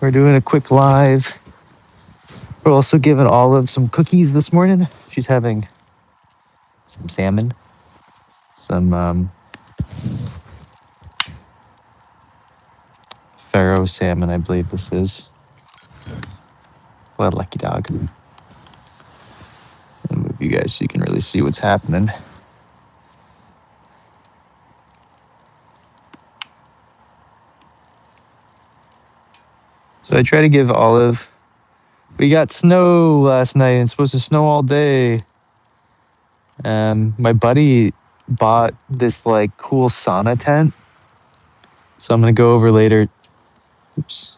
We're doing a quick live. We're also giving Olive some cookies this morning. She's having some salmon, some Faro salmon, I believe this is. What a lucky dog. I'll move you guys so you can really see what's happening. So I try to give Olive. We got snow last night and it's supposed to snow all day. My buddy bought this like cool sauna tent. So I'm gonna go over later. Oops.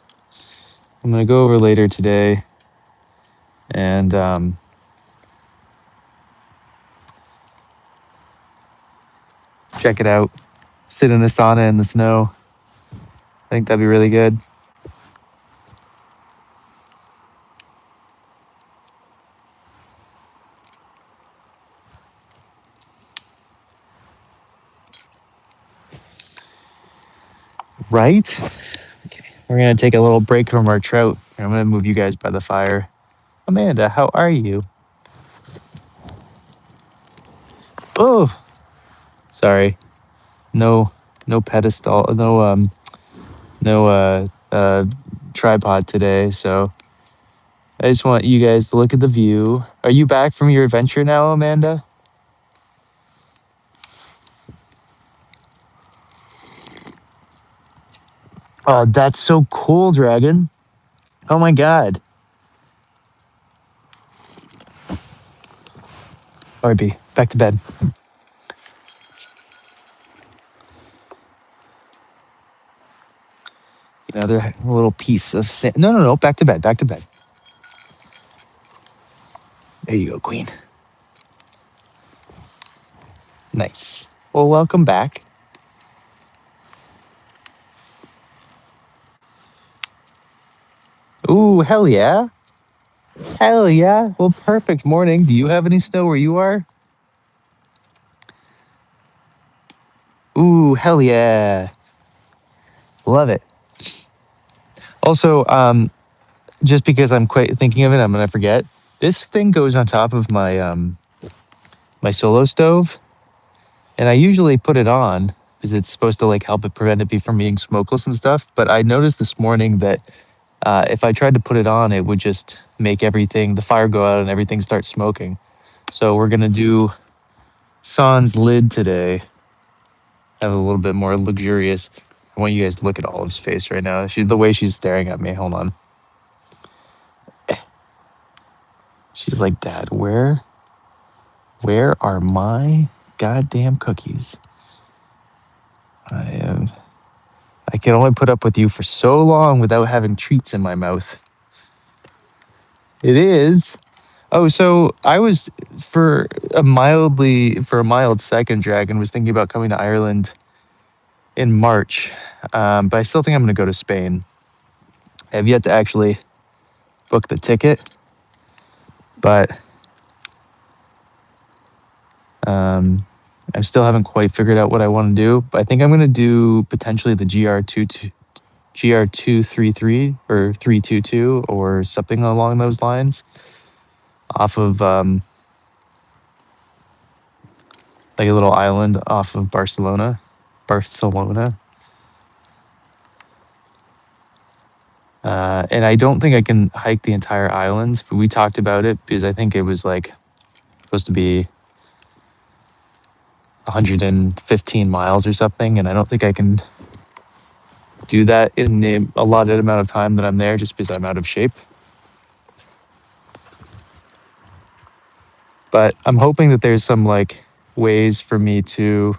I'm gonna go over later today and check it out. Sit in a sauna in the snow. I think that'd be really good. Right? Okay. We're gonna take a little break from our trout. I'm gonna move you guys by the fire. Amanda, how are you? Oh, sorry. No, no pedestal. No tripod today. So I just want you guys to look at the view. Are you back from your adventure now, Amanda? Oh, that's so cool, Dragon. Oh my God. RB, back to bed. Another little piece of sand. No, no, no. Back to bed. Back to bed. There you go, Queen. Nice. Well, welcome back. Ooh, hell yeah. Hell yeah. Well, perfect morning. Do you have any snow where you are? Ooh, hell yeah. Love it. Also, just because I'm quite thinking of it, I'm gonna forget. This thing goes on top of my solo stove, and I usually put it on because it's supposed to like help it prevent it from being smokeless and stuff. But I noticed this morning that if I tried to put it on, it would just make the fire go out and everything starts smoking. So we're gonna do sans lid today. Have a little bit more luxurious. I want you guys to look at Olive's face right now. The way she's staring at me. Hold on. She's like, Dad, where are my goddamn cookies? I can only put up with you for so long without having treats in my mouth. It is. Oh, so I was for a mild second, Dragon was thinking about coming to Ireland in March, but I still think I'm going to go to Spain. I have yet to actually book the ticket, but I still haven't quite figured out what I want to do. But I think I'm going to do potentially the GR233 or 322 or something along those lines, off of like a little island off of Barcelona. And I don't think I can hike the entire island, but we talked about it because I think it was like supposed to be 115 miles or something, and I don't think I can do that in the allotted amount of time that I'm there, just because I'm out of shape. But I'm hoping that there's some like ways for me to.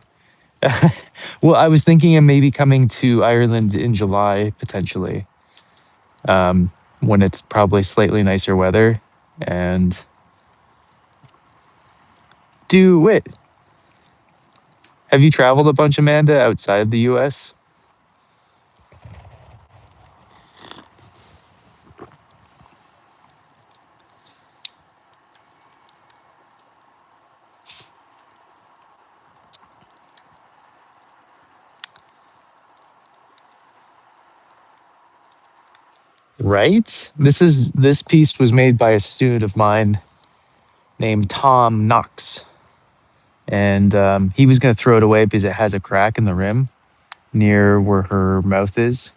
Well, I was thinking of maybe coming to Ireland in July potentially, when it's probably slightly nicer weather, and do it. Have you traveled a bunch, Amanda, outside the U.S.? Right? This piece was made by a student of mine named Tom Knox, and he was going to throw it away because it has a crack in the rim near where her mouth is.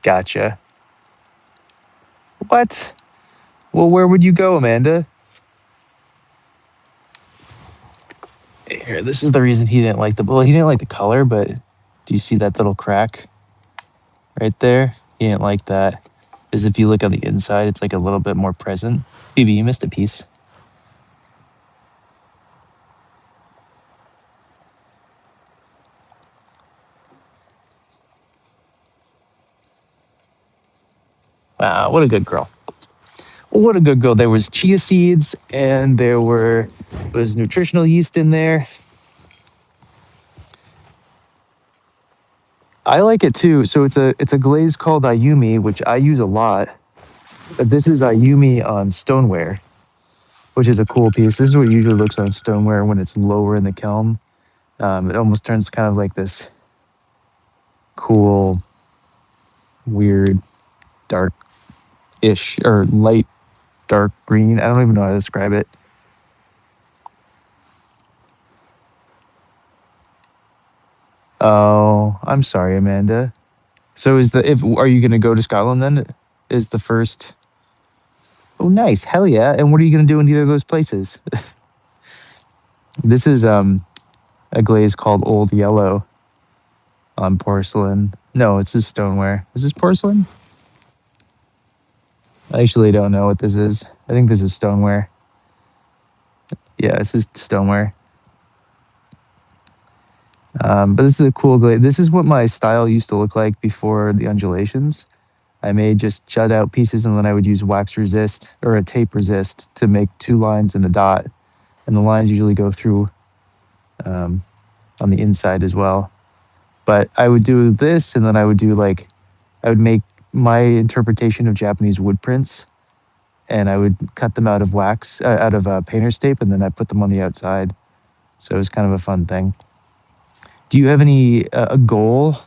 Gotcha. What? Well, where would you go, Amanda? Here, this is the reason he didn't like the. Well, he didn't like the color, but do you see that little crack right there? He didn't like that. Because if you look on the inside, it's like a little bit more present. Phoebe, you missed a piece. Wow, what a good girl. What a good girl. There was chia seeds and was nutritional yeast in there. I like it too. So it's a glaze called Ayumi, which I use a lot. But this is Ayumi on stoneware, which is a cool piece. This is what it usually looks on stoneware when it's lower in the kiln. It almost turns kind of like this cool, weird, dark-ish or light dark green. I don't even know how to describe it. Oh, I'm sorry, Amanda. So is the if are you gonna go to Scotland then? Is the first? Oh, nice, hell yeah! And what are you gonna do in either of those places? This is a glaze called Old Yellow on porcelain. No, it's just stoneware. Is this porcelain? I actually don't know what this is. I think this is stoneware. Yeah, this is stoneware. But this is a cool glaze. This is what my style used to look like before the undulations. I made just jut out pieces and then I would use wax resist or a tape resist to make two lines and a dot. And the lines usually go through on the inside as well. But I would do this and then I would make my interpretation of Japanese wood prints and I would cut them out of out of painter's tape, and then I put them on the outside. So it was kind of a fun thing. Do you have any a goal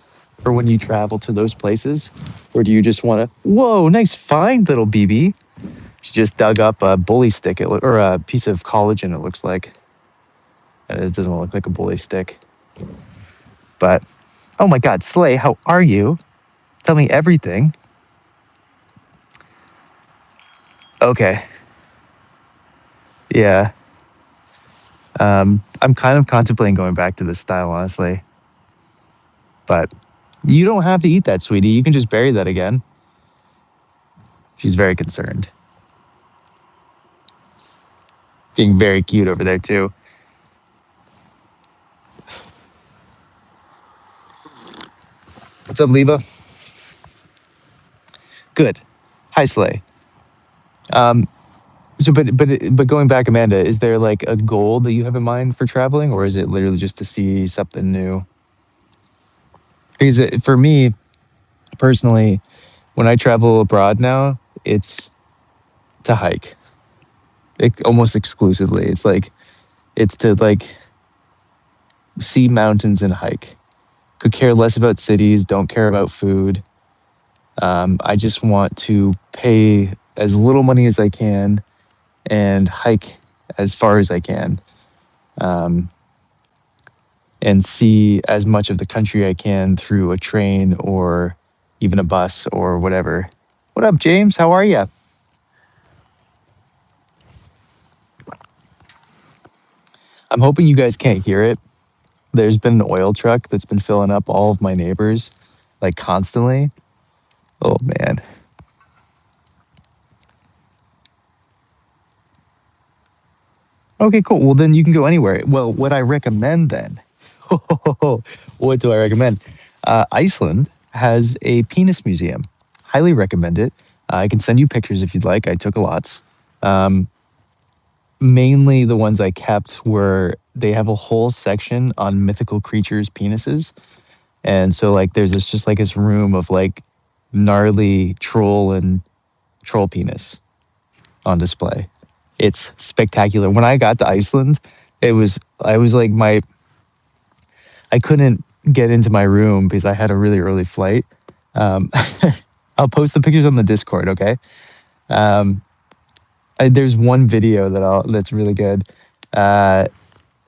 for when you travel to those places, or do you just want to? Whoa, nice find, little BB. She just dug up a bully stick, or a piece of collagen. It looks like. It doesn't look like a bully stick, but oh my God, Slay, how are you? Tell me everything. Okay, yeah. I'm kind of contemplating going back to this style, honestly, but you don't have to eat that, sweetie. You can just bury that again. She's very concerned. Being very cute over there, too. What's up, Leva? Good. Hi, Slay. Um, but going back, Amanda, is there like a goal that you have in mind for traveling, or is it literally just to see something new? Because for me personally, when I travel abroad now, it's to hike. Almost exclusively, it's to see mountains and hike. Could care less about cities. Don't care about food. I just want to pay as little money as I can and hike as far as I can, um, and see as much of the country I can through a train or even a bus or whatever. What up, James? How are you? I'm hoping you guys can't hear it. There's been an oil truck that's been filling up all of my neighbors like constantly. Oh man. Okay, cool. Well, then you can go anywhere. Well, what I recommend then, what do I recommend? Iceland has a penis museum. Highly recommend it. I can send you pictures if you'd like. I took a lots. Um, Mainly the ones I kept were they have a whole section on mythical creatures' penises. And so like there's this room of like gnarly troll and troll penis on display. It's spectacular. When I got to Iceland, I was like I couldn't get into my room because I had a really early flight. Um, I'll post the pictures on the Discord. Okay. Um, there's one video that's really good. Uh,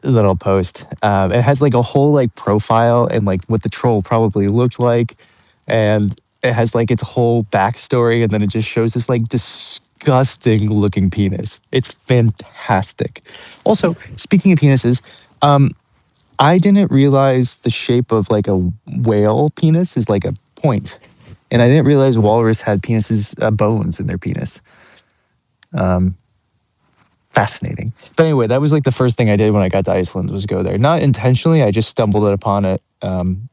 that I'll post. It has like a whole like profile and like what the troll probably looked like, and it has like its whole backstory, and then it just shows this like disgusting looking penis. It's fantastic. Also, speaking of penises, um, I didn't realize the shape of like a whale penis is like a point, and I didn't realize walrus had penises bones in their penis. Um, Fascinating. But anyway, that was like the first thing I did when I got to Iceland was go there. Not intentionally, I just stumbled upon it.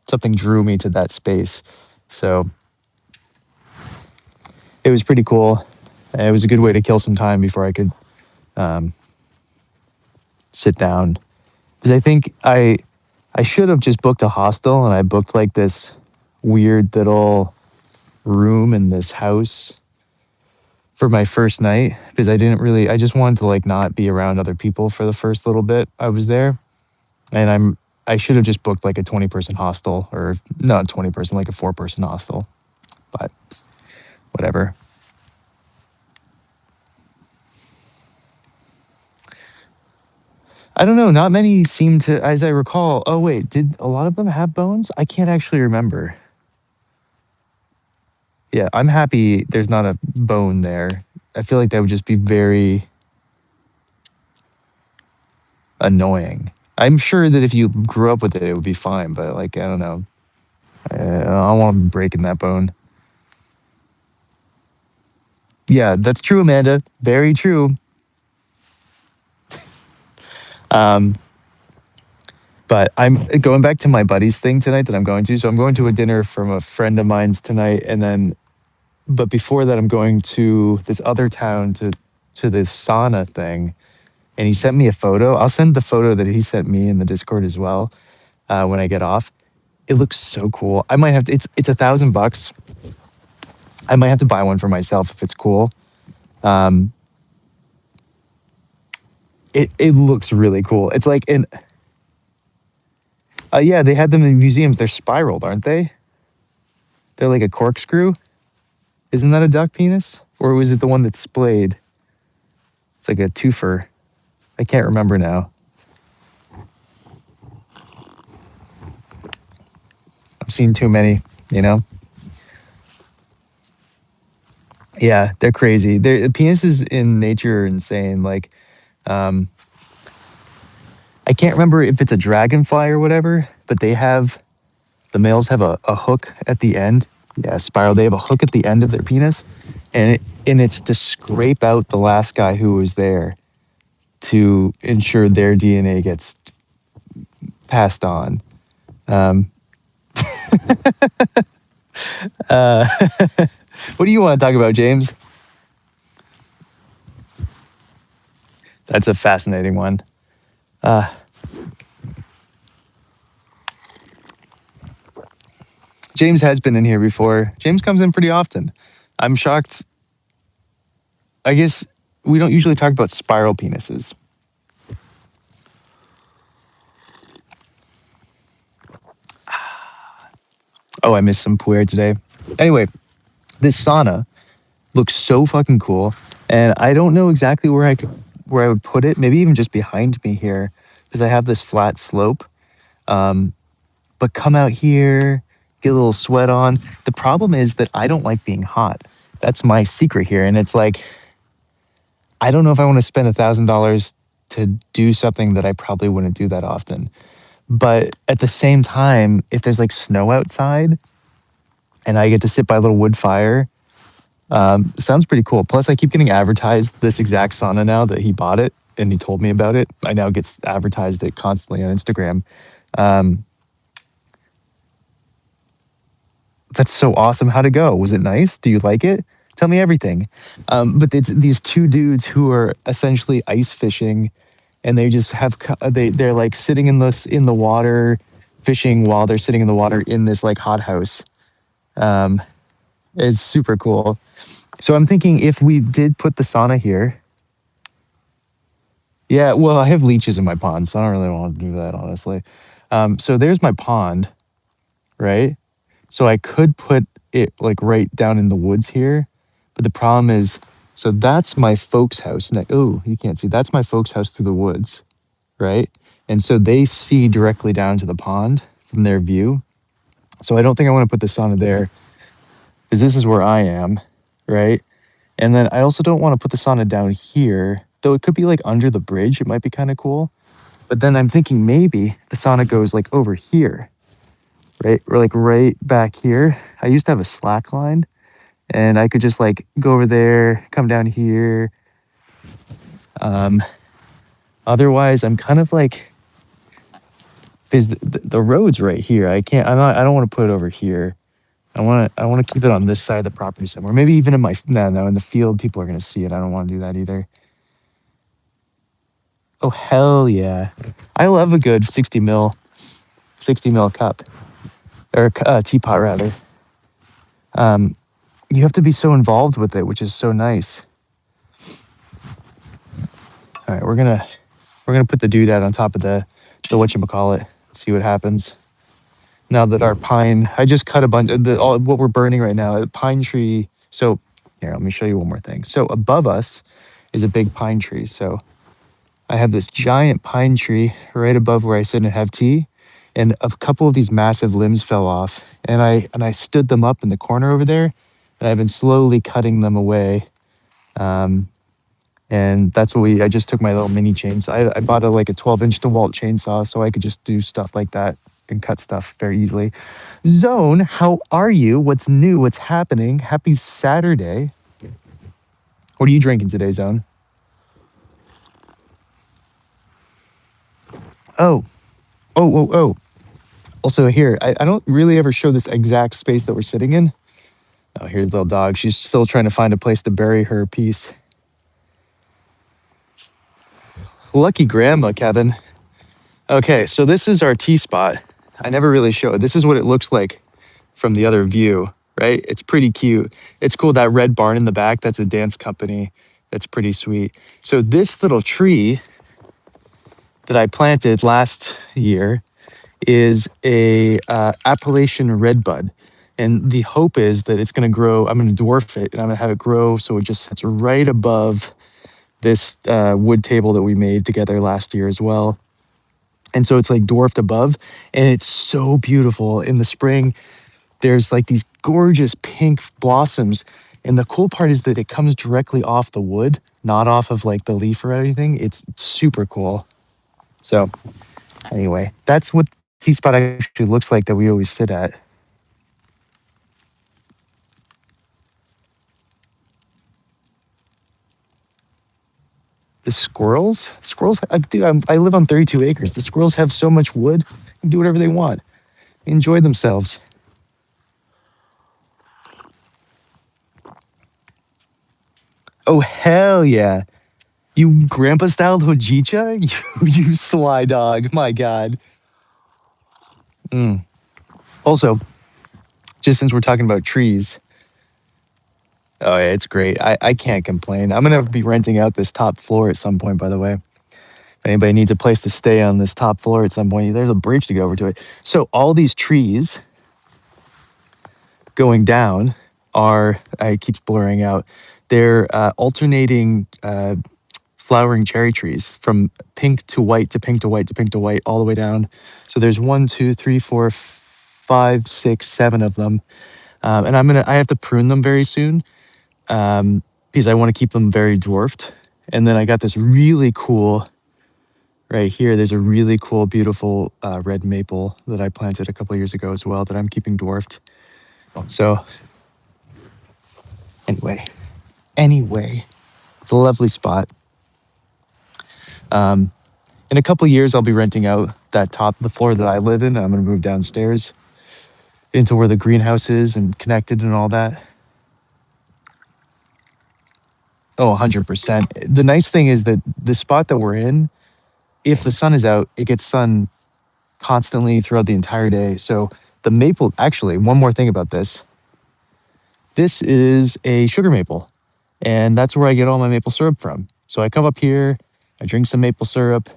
Something drew me to that space. So it was pretty cool. It was a good way to kill some time before I could um, sit down. Because I think I should have just booked a hostel, and I booked like this weird little room in this house for my first night because I just wanted to like not be around other people for the first little bit I was there. And I should have just booked like a 20-person hostel, or not 20-person, like a 4-person hostel. But whatever. I don't know. Not many seem to, as I recall. Oh wait, did a lot of them have bones? I can't actually remember. Yeah, I'm happy there's not a bone there. I feel like that would just be very annoying. I'm sure that if you grew up with it, it would be fine. But like, I don't know. I don't want to be breaking that bone. Yeah, that's true, Amanda. Very true. Um, But I'm going back to my buddy's thing tonight that I'm going to. So I'm going to a dinner from a friend of mine's tonight, and then, but before that, I'm going to this other town to this sauna thing. And he sent me a photo. I'll send the photo that he sent me in the Discord as well when I get off. It looks so cool. I might have to. It's $1,000. I might have to buy one for myself if it's cool. Um, it looks really cool. It's like an yeah, they had them in museums. They're spiraled, aren't they? They're like a corkscrew. Isn't that a duck penis? Or was it the one that's splayed? It's like a twofer. I can't remember now. I've seen too many, you know? Yeah, they're crazy. Penises in nature are insane. Like, um, I can't remember if it's a dragonfly or whatever, but the males have a hook at the end. Yeah, spiral. They have a hook at the end of their penis, and it's to scrape out the last guy who was there to ensure their DNA gets passed on. Um, uh, what do you want to talk about, James? That's a fascinating one. Uh, James has been in here before. James comes in pretty often. I'm shocked. I guess we don't usually talk about spiral penises. Oh, I missed some puer today. Anyway, this sauna looks so fucking cool, and I don't know exactly where I would put it. Maybe even just behind me here, because I have this flat slope. But come out here, get a little sweat on. The problem is that I don't like being hot. That's my secret here, and it's like I don't know if I want to spend $1,000 to do something that I probably wouldn't do that often. But at the same time, if there's like snow outside and I get to sit by a little wood fire, sounds pretty cool. Plus, I keep getting advertised this exact sauna now that he bought it and he told me about it. I now get advertised it constantly on Instagram. Um, that's so awesome. How'd it go? Was it nice? Do you like it? Tell me everything. But it's these two dudes who are essentially ice fishing, and they just have they're like sitting in the water, fishing while they're sitting in the water in this like hothouse. Um, it's super cool. So I'm thinking if we did put the sauna here, yeah. Well, I have leeches in my pond, so I don't really want to do that honestly. So there's my pond, right? So I could put it like right down in the woods here. But the problem is, so that's my folks' house. Oh, you can't see. That's my folks' house through the woods, right? And so they see directly down to the pond from their view. So I don't think I want to put the sauna there because this is where I am, right? And then I also don't want to put the sauna down here, though it could be like under the bridge. It might be kind of cool. But then I'm thinking maybe the sauna goes like over here, right? Or like right back here. I used to have a slack line and I could just like go over there, come down here. Um, Otherwise, I'm kind of like, because the road's right here. I don't want to put it over here. I want to keep it on this side of the property somewhere. Maybe even in my, no, in the field, people are going to see it. I don't want to do that either. Oh, hell yeah. I love a good 60 mil cup, or teapot rather. You have to be so involved with it, which is so nice. All right, we're gonna put the doodad on top of the whatchamacallit, see what happens. Now that our pine, I just cut a bunch of all what we're burning right now, a pine tree. So here, let me show you one more thing. So above us is a big pine tree. So I have this giant pine tree right above where I sit and have tea, and a couple of these massive limbs fell off, and I stood them up in the corner over there, and I've been slowly cutting them away. And that's what I just took my little mini chainsaw. I bought like a 12-inch DeWalt chainsaw so I could just do stuff like that and cut stuff very easily. Zone, how are you? What's new? What's happening? Happy Saturday. What are you drinking today, Zone? Oh, oh. Also here, I don't really ever show this exact space that we're sitting in. Oh, here's the little dog. She's still trying to find a place to bury her piece. Lucky grandma, Kevin. Okay, so this is our tea spot. I never really showed. This is what it looks like from the other view, right? It's pretty cute. It's cool. That red barn in the back, that's a dance company. That's pretty sweet. So this little tree that I planted last year is a Appalachian redbud. And the hope is that it's going to grow. I'm going to dwarf it and I'm going to have it grow so it just sits right above this wood table that we made together last year as well. And so it's like dwarfed above, and it's so beautiful in the spring. There's like these gorgeous pink blossoms. And the cool part is that it comes directly off the wood, not off of like the leaf or anything. It's super cool. So anyway, that's what tea spot actually looks like that we always sit at. The squirrels, I live on 32 acres. The squirrels have so much wood, they can do whatever they want, enjoy themselves. Oh, hell yeah. You grandpa styled hojicha? You sly dog. My God. Also, just since we're talking about trees, oh, yeah, it's great. I can't complain. I'm going to be renting out this top floor at some point, by the way. If anybody needs a place to stay on this top floor at some point, there's a bridge to go over to it. So, all these trees going down are, I keep blurring out, they're alternating flowering cherry trees from pink to white to pink to white to pink to white all the way down. So there's 1, 2, 3, 4, 5, 6, 7 of them, and I have to prune them very soon because I want to keep them very dwarfed. And then I got this really cool right here. There's a really cool, beautiful red maple that I planted a couple of years ago as well that I'm keeping dwarfed. So anyway, it's a lovely spot. In a couple of years, I'll be renting out the floor that I live in. I'm going to move downstairs into where the greenhouse is and connected and all that. Oh, 100%. The nice thing is that the spot that we're in, if the sun is out, it gets sun constantly throughout the entire day. So the maple, actually, one more thing about this. This is a sugar maple, and that's where I get all my maple syrup from. So I come up here, I drink some maple syrup,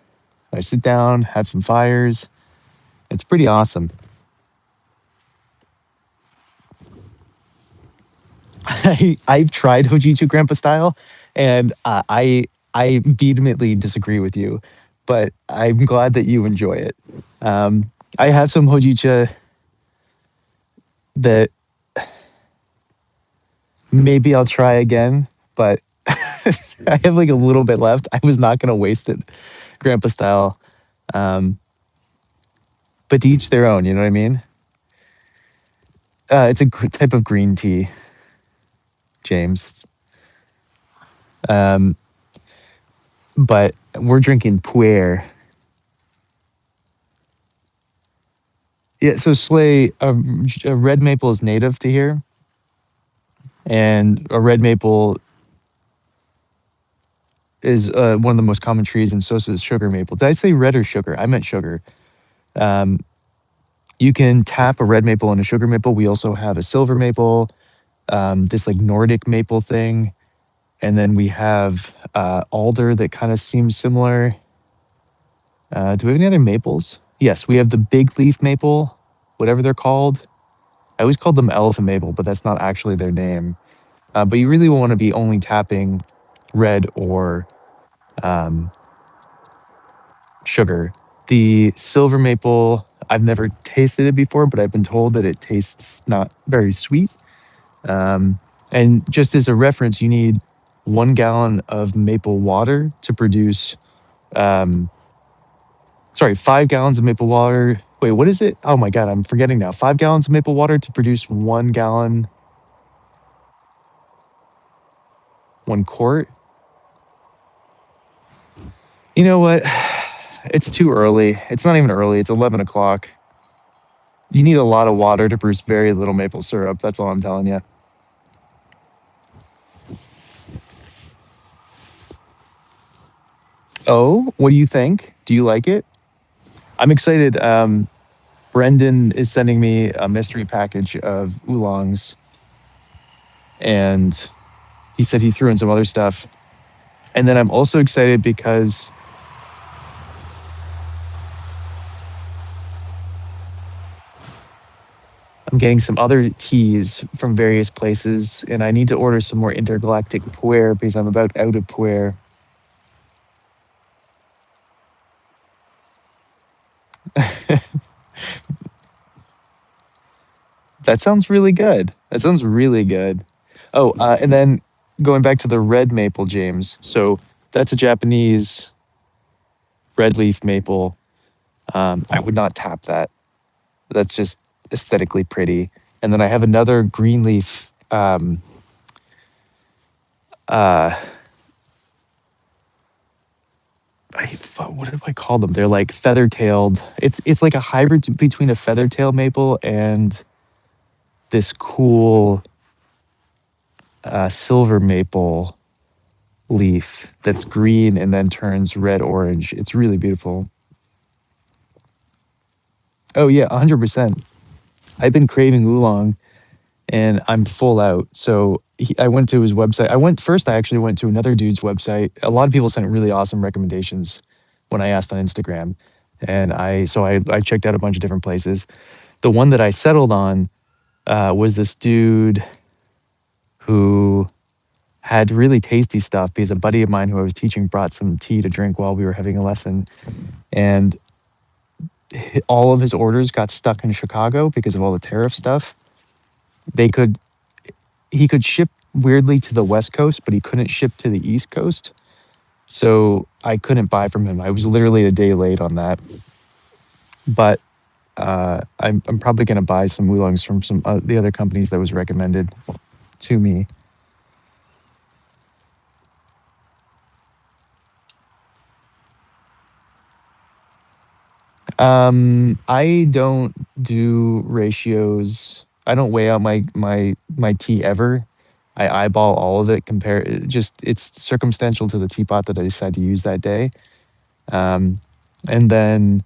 I sit down, have some fires. It's pretty awesome. I've tried hojicha grandpa style, and I vehemently disagree with you, but I'm glad that you enjoy it. I have some hojicha that maybe I'll try again, but I have like a little bit left. I was not going to waste it, grandpa style. Um, but to each their own, you know what I mean? It's a type of green tea, James. Um, but we're drinking puer. Yeah, so Slay, a red maple is native to here, and a red maple is one of the most common trees, and so is sugar maple. Did I say red or sugar? I meant sugar. Um, you can tap a red maple and a sugar maple. We also have a silver maple, this like Nordic maple thing, and then we have alder that kind of seems similar. Do we have any other maples? Yes, we have the big leaf maple, whatever they're called. I always called them elephant maple, but that's not actually their name. But you really want to be only tapping red or um, sugar. The silver maple, I've never tasted it before, but I've been told that it tastes not very sweet. And just as a reference, you need 1 gallon of maple water to produce, um, sorry, 5 gallons of maple water. Wait, what is it? Oh my God, I'm forgetting now. 5 gallons of maple water to produce 1 gallon, 1 quart. You know what? It's too early. It's not even early. It's 11 o'clock. You need a lot of water to produce very little maple syrup. That's all I'm telling you. Oh, what do you think? Do you like it? I'm excited. Brendan is sending me a mystery package of oolongs, and he said he threw in some other stuff. And then I'm also excited because I'm getting some other teas from various places, and I need to order some more intergalactic puer because I'm about out of puer. That sounds really good. That sounds really good. Oh, and then going back to the red maple, James. So that's a Japanese red leaf maple. I would not tap that. That's just aesthetically pretty. And then I have another green leaf. Uh, what do I call them? They're like feather tailed. It's like a hybrid between a feather tail maple and this cool silver maple leaf that's green and then turns red orange. It's really beautiful. Oh yeah, 100%. I've been craving oolong and I'm full out. So I went to his website. I actually went to another dude's website. A lot of people sent really awesome recommendations when I asked on Instagram. And I checked out a bunch of different places. The one that I settled on was this dude who had really tasty stuff because a buddy of mine who I was teaching brought some tea to drink while we were having a lesson. And all of his orders got stuck in Chicago because of all the tariff stuff. They could he could ship weirdly to the West Coast, but he couldn't ship to the East Coast. So I couldn't buy from him. I was literally a day late on that. But I'm probably going to buy some oolongs from some the other companies that was recommended to me. I don't do ratios. I don't weigh out my tea ever. I eyeball all of it. Compare just it's circumstantial to the teapot that I decide to use that day. Um, and then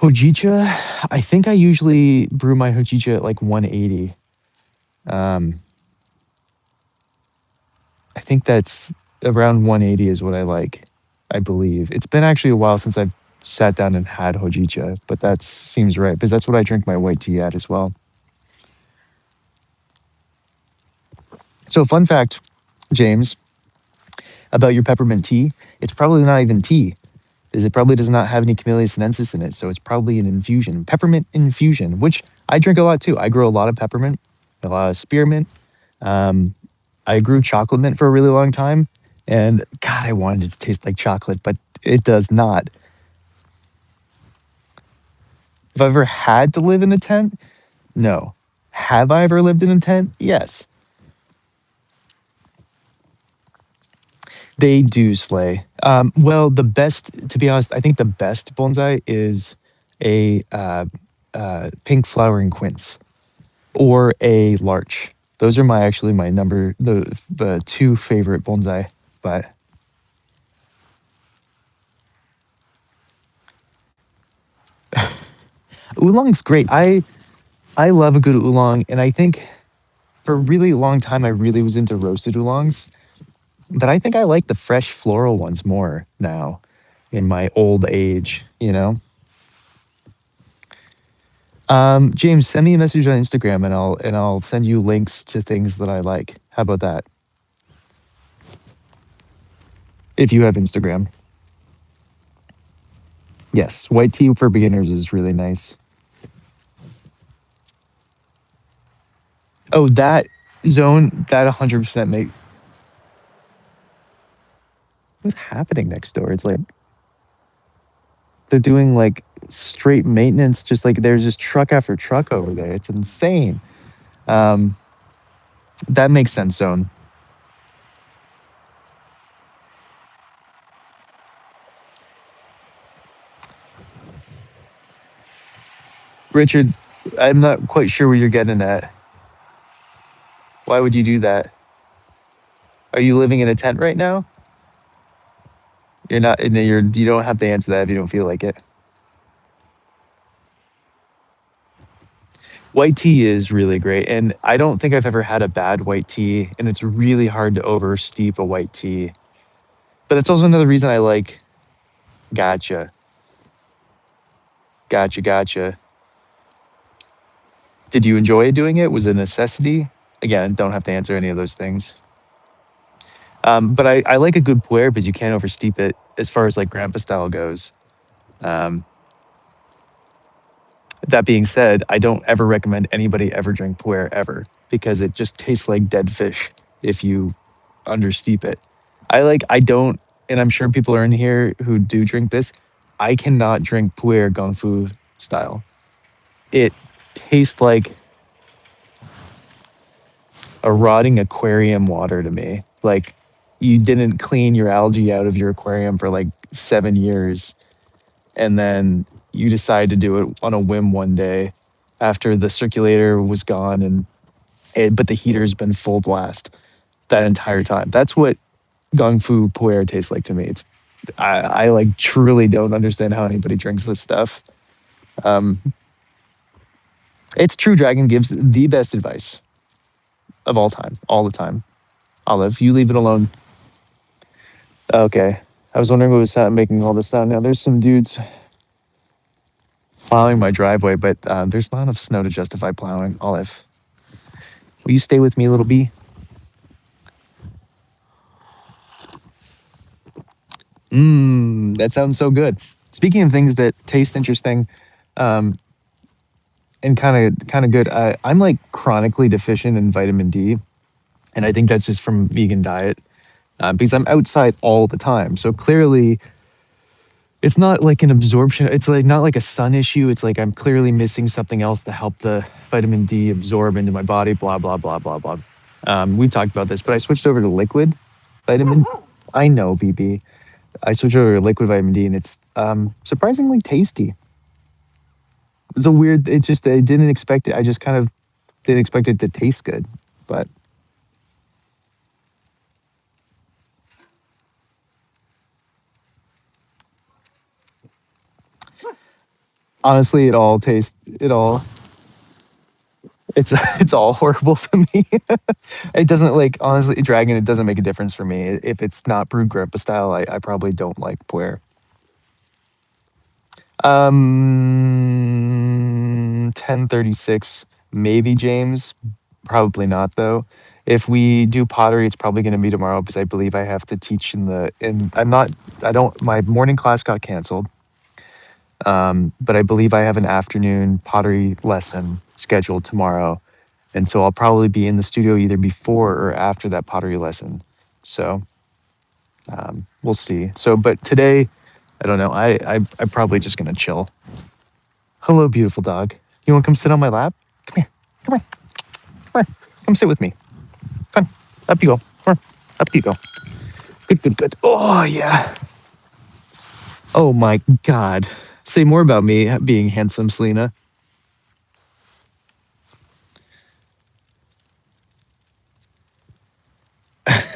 hojicha, I think I usually brew my hojicha at like 180. Um, I think that's around 180 is what I like. I believe it's been actually a while since I've sat down and had hojicha, but that seems right because that's what I drink my white tea at as well. So, fun fact, James, about your peppermint tea, it's probably not even tea, is it probably does not have any Camellia sinensis in it. So it's probably an infusion, peppermint infusion, which I drink a lot too. I grow a lot of peppermint, a lot of spearmint. Um, I grew chocolate mint for a really long time. And God, I wanted it to taste like chocolate, but it does not. If I've ever had to live in a tent, no. Have I ever lived in a tent? Yes. They do slay. Well, the best, to be honest, I think the best bonsai is a pink flowering quince or a larch. Those are my actually my number the two favorite bonsai. But oolong's great. I love a good oolong, and I think for a really long time I really was into roasted oolongs. But I think I like the fresh floral ones more now in my old age, you know? James, send me a message on Instagram and I'll send you links to things that I like. How about that? If you have Instagram. Yes, white tea for beginners is really nice. Oh, that zone, that 100% make what's happening next door? It's like they're doing like straight maintenance, just like there's just truck after truck over there. It's insane. Um, that makes sense, zone. Richard, I'm not quite sure where you're getting at. Why would you do that? Are you living in a tent right now? You're not. You don't have to answer that if you don't feel like it. White tea is really great, and I don't think I've ever had a bad white tea. And it's really hard to over steep a white tea. But that's also another reason I like. Gotcha, gotcha. Did you enjoy doing it? Was it a necessity? Again, don't have to answer any of those things. But I like a good puer because you can't oversteep it as far as like grandpa style goes. Um, that being said, I don't ever recommend anybody ever drink puer ever because it just tastes like dead fish if you understeep it. I don't, and I'm sure people are in here who do drink this. I cannot drink puer gong fu style. It tastes like a rotting aquarium water to me. Like you didn't clean your algae out of your aquarium for like 7 years, and then you decide to do it on a whim one day after the circulator was gone but the heater's been full blast that entire time. That's what Gong Fu Puer tastes like to me. I like truly don't understand how anybody drinks this stuff. Um, it's True Dragon gives the best advice of all time, all the time. Olive, you leave it alone. Okay. I was wondering what was making all this sound. Now there's some dudes plowing my driveway, but there's not enough snow to justify plowing. Olive, will you stay with me, little bee? Mmm, that sounds so good. Speaking of things that taste interesting, um, and kind of good, I'm like chronically deficient in vitamin D, and I think that's just from vegan diet because I'm outside all the time. So clearly, it's not like an absorption. It's like not like a sun issue. It's like I'm clearly missing something else to help the vitamin D absorb into my body. Blah blah blah blah blah. We've talked about this, but I switched over to liquid vitamin. I know, BB. I switched over to liquid vitamin D, and it's surprisingly tasty. It's a weird. It's just I didn't expect it. I just kind of didn't expect it to taste good, but honestly, it all tastes. It all. It's it's all horrible to me. It doesn't like honestly, dragon. It doesn't make a difference for me if it's not brewed grappa style. I probably don't like puer. 1036, maybe James. Probably not though. If we do pottery, it's probably going to be tomorrow because I believe I have to teach in the in. I'm not. I don't. My morning class got canceled, but I believe I have an afternoon pottery lesson scheduled tomorrow, and so I'll probably be in the studio either before or after that pottery lesson. So we'll see. So, but today, I don't know. I'm probably just gonna chill. Hello, beautiful dog. You want to come sit on my lap? Come here. Come on. Come on. Come sit with me. Come on. Up you go. Come on. Up you go. Good, good, good. Oh, yeah. Oh, my God. Say more about me being handsome, Selena.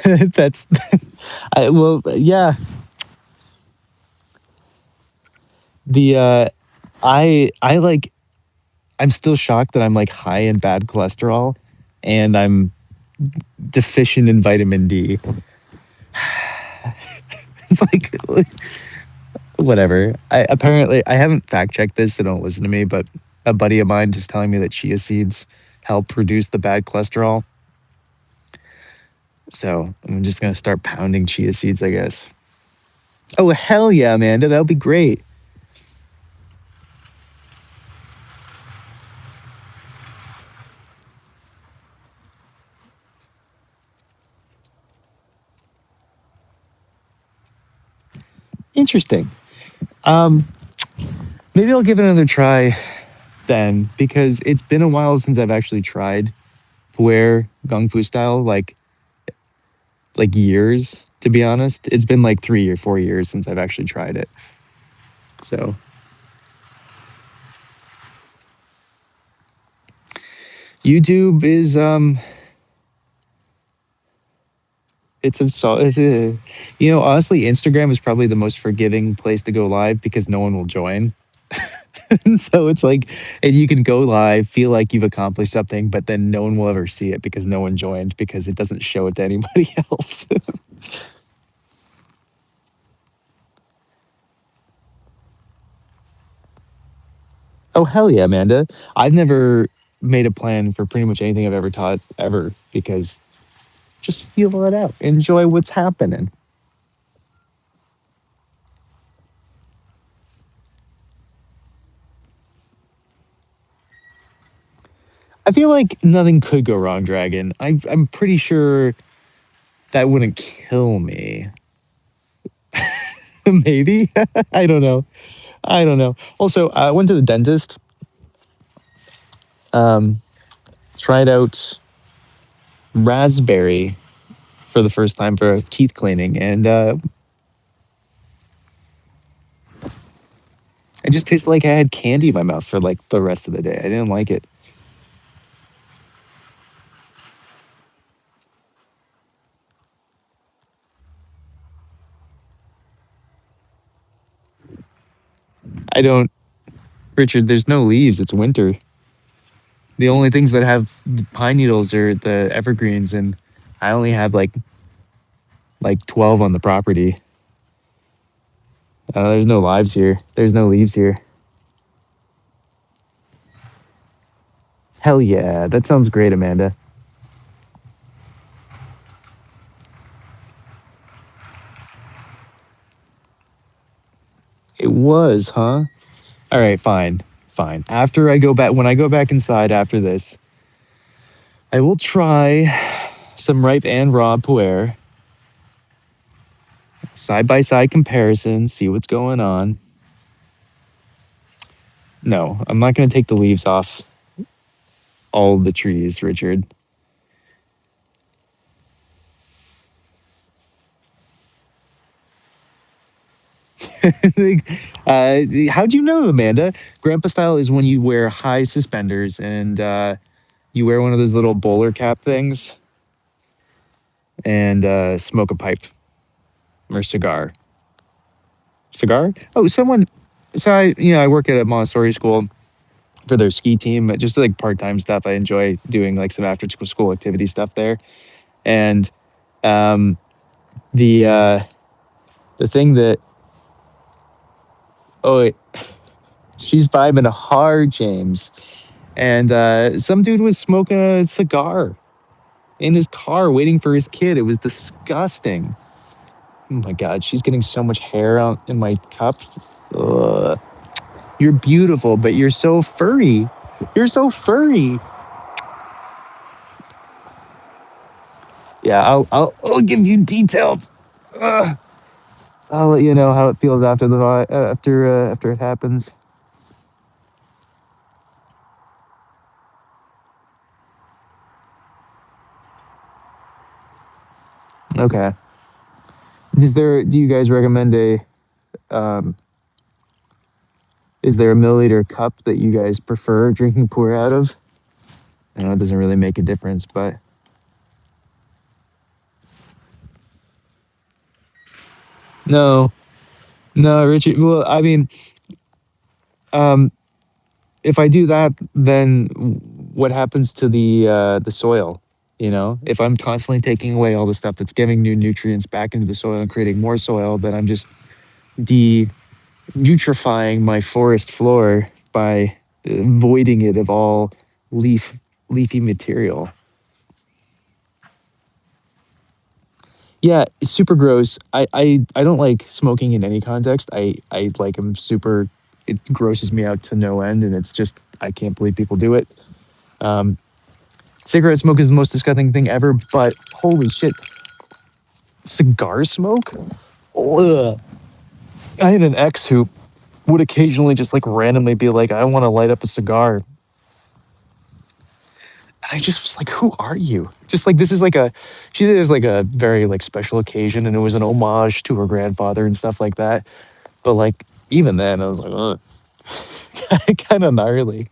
That's, well, yeah. The, I like, I'm still shocked that I'm like high in bad cholesterol and I'm deficient in vitamin D. It's like, whatever. I haven't fact checked this, so don't listen to me. But a buddy of mine is telling me that chia seeds help reduce the bad cholesterol. So I'm just gonna start pounding chia seeds, I guess. Oh hell yeah, Amanda, that'll be great. Interesting. Um, Maybe I'll give it another try then, because it's been a while since I've actually tried puer gung fu style, like years. To be honest, it's been like 3 or 4 years since I've actually tried it. So YouTube is it's a, honestly, Instagram is probably the most forgiving place to go live because no one will join. And so it's like, and you can go live, feel like you've accomplished something, but then no one will ever see it because no one joined because it doesn't show it to anybody else. Oh hell yeah, Amanda. I've never made a plan for pretty much anything I've ever taught ever because just feel it out. Enjoy what's happening. I feel like nothing could go wrong, Dragon. I'm pretty sure that wouldn't kill me. Maybe. I don't know. I don't know. Also, I went to the dentist, um, tried out raspberry for the first time for teeth cleaning, and it just tasted like I had candy in my mouth for like the rest of the day. I didn't like it. I don't, Richard, there's no leaves. It's winter. The only things that have pine needles are the evergreens, and I only have like 12 on the property. There's no lives here. There's no leaves here. Hell yeah, that sounds great, Amanda. It was, huh? All right, fine, fine. After I go back, when I go back inside after this, I will try some ripe and raw puer, side by side comparison, see what's going on. No, I'm not going to take the leaves off all the trees, Richard. Like, how do you know, Amanda? Grandpa style is when you wear high suspenders and you wear one of those little bowler cap things and smoke a pipe or cigar. Cigar? Oh, someone. So I work at a Montessori school for their ski team, just like part time stuff. I enjoy doing like some after school activity stuff there, and um, the the thing that oh, she's vibing hard, James, and some dude was smoking a cigar in his car waiting for his kid. It was disgusting. Oh my god, she's getting so much hair out in my cup. Ugh. You're beautiful, but you're so furry. You're so furry. Yeah, I'll give you detailed. Ugh. I'll let you know how it feels after after it happens. Okay. Do you guys recommend um is there a milliliter cup that you guys prefer drinking pour out of? I know it doesn't really make a difference, but no, no, Richard. Well, I mean, um, if I do that, then what happens to the soil? You know, if I'm constantly taking away all the stuff that's giving new nutrients back into the soil and creating more soil, then I'm just de nutrifying my forest floor by voiding it of all leaf leafy material. Yeah, it's super gross. I don't like smoking in any context. I like am super. It grosses me out to no end, and it's just I can't believe people do it. Um, Cigarette smoke is the most disgusting thing ever, but holy shit, cigar smoke? Ugh. I had an ex who would occasionally just like randomly be like, "I want to light up a cigar." I just was like, "Who are you?" Just like this is like a, she did it as like a very like special occasion, and it was an homage to her grandfather and stuff like that. But like even then, I was like, kind of gnarly.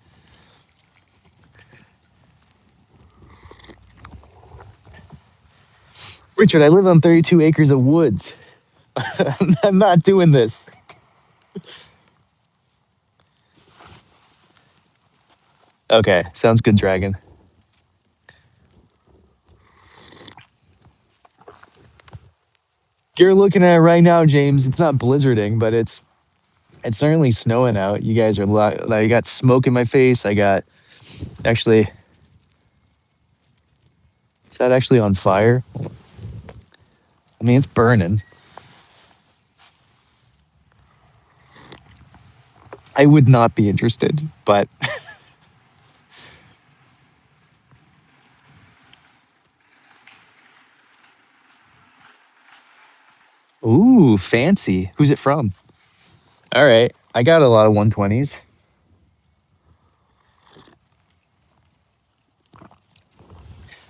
Richard, I live on 32 acres of woods. I'm not doing this. Okay, sounds good, Dragon. You're looking at it right now, James. It's not blizzarding, but it's certainly snowing out. You guys are I got smoke in my face. I got actually, is that actually on fire? I mean, it's burning. I would not be interested, but ooh, fancy. Who's it from? All right, I got a lot of 120s.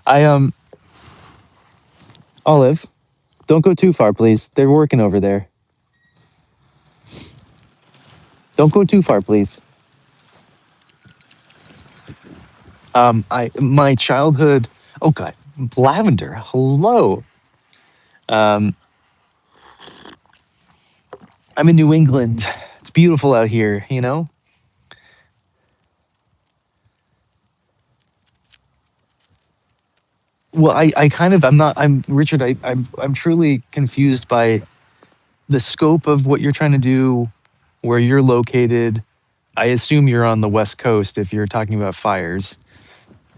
I Olive, don't go too far, please. They're working over there. Don't go too far, please. I my childhood. Oh God, lavender. Hello. Um, I'm in New England. It's beautiful out here. You know. Well, I kind of I'm not I'm Richard. I'm truly confused by the scope of what you're trying to do, where you're located. I assume you're on the West Coast if you're talking about fires.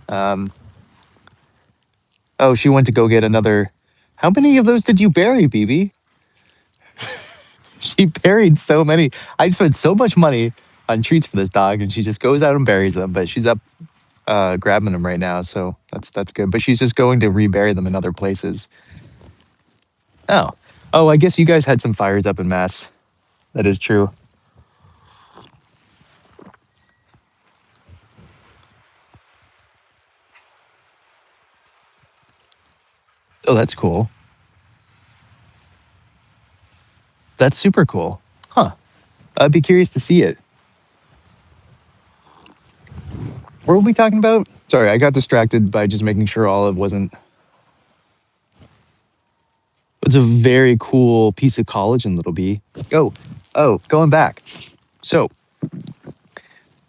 Um, oh, she went to go get another. How many of those did you bury, BB? She buried so many. I spent so much money on treats for this dog, and she just goes out and buries them. But she's up grabbing them right now, so that's good. But she's just going to rebury them in other places. Oh, oh, I guess you guys had some fires up in Mass. That is true. Oh, that's cool. That's super cool. Huh. I'd be curious to see it. What were we talking about? Sorry, I got distracted by just making sure Olive wasn't. It's a very cool piece of collagen, little bee. Oh, oh, going back. So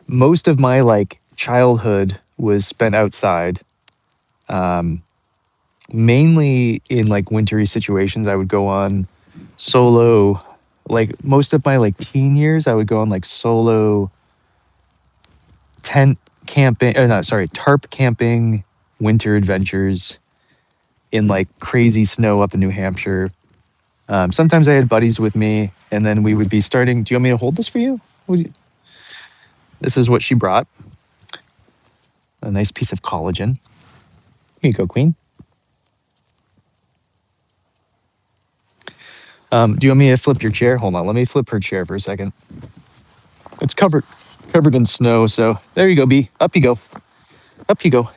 most of my like childhood was spent outside, um, mainly in like wintry situations. I would go on solo, like most of my like teen years. I would go on like solo tent camping. Or not, sorry, tarp camping, winter adventures. in like crazy snow up in New Hampshire. Sometimes I had buddies with me, and then we would be starting. Do you want me to hold this for you? This is what she brought, a nice piece of collagen. Here you go, Queen. Do you want me to flip your chair? Hold on, let me flip her chair for a second. It's covered in snow, so there you go, Bee. Up you go. Up you go.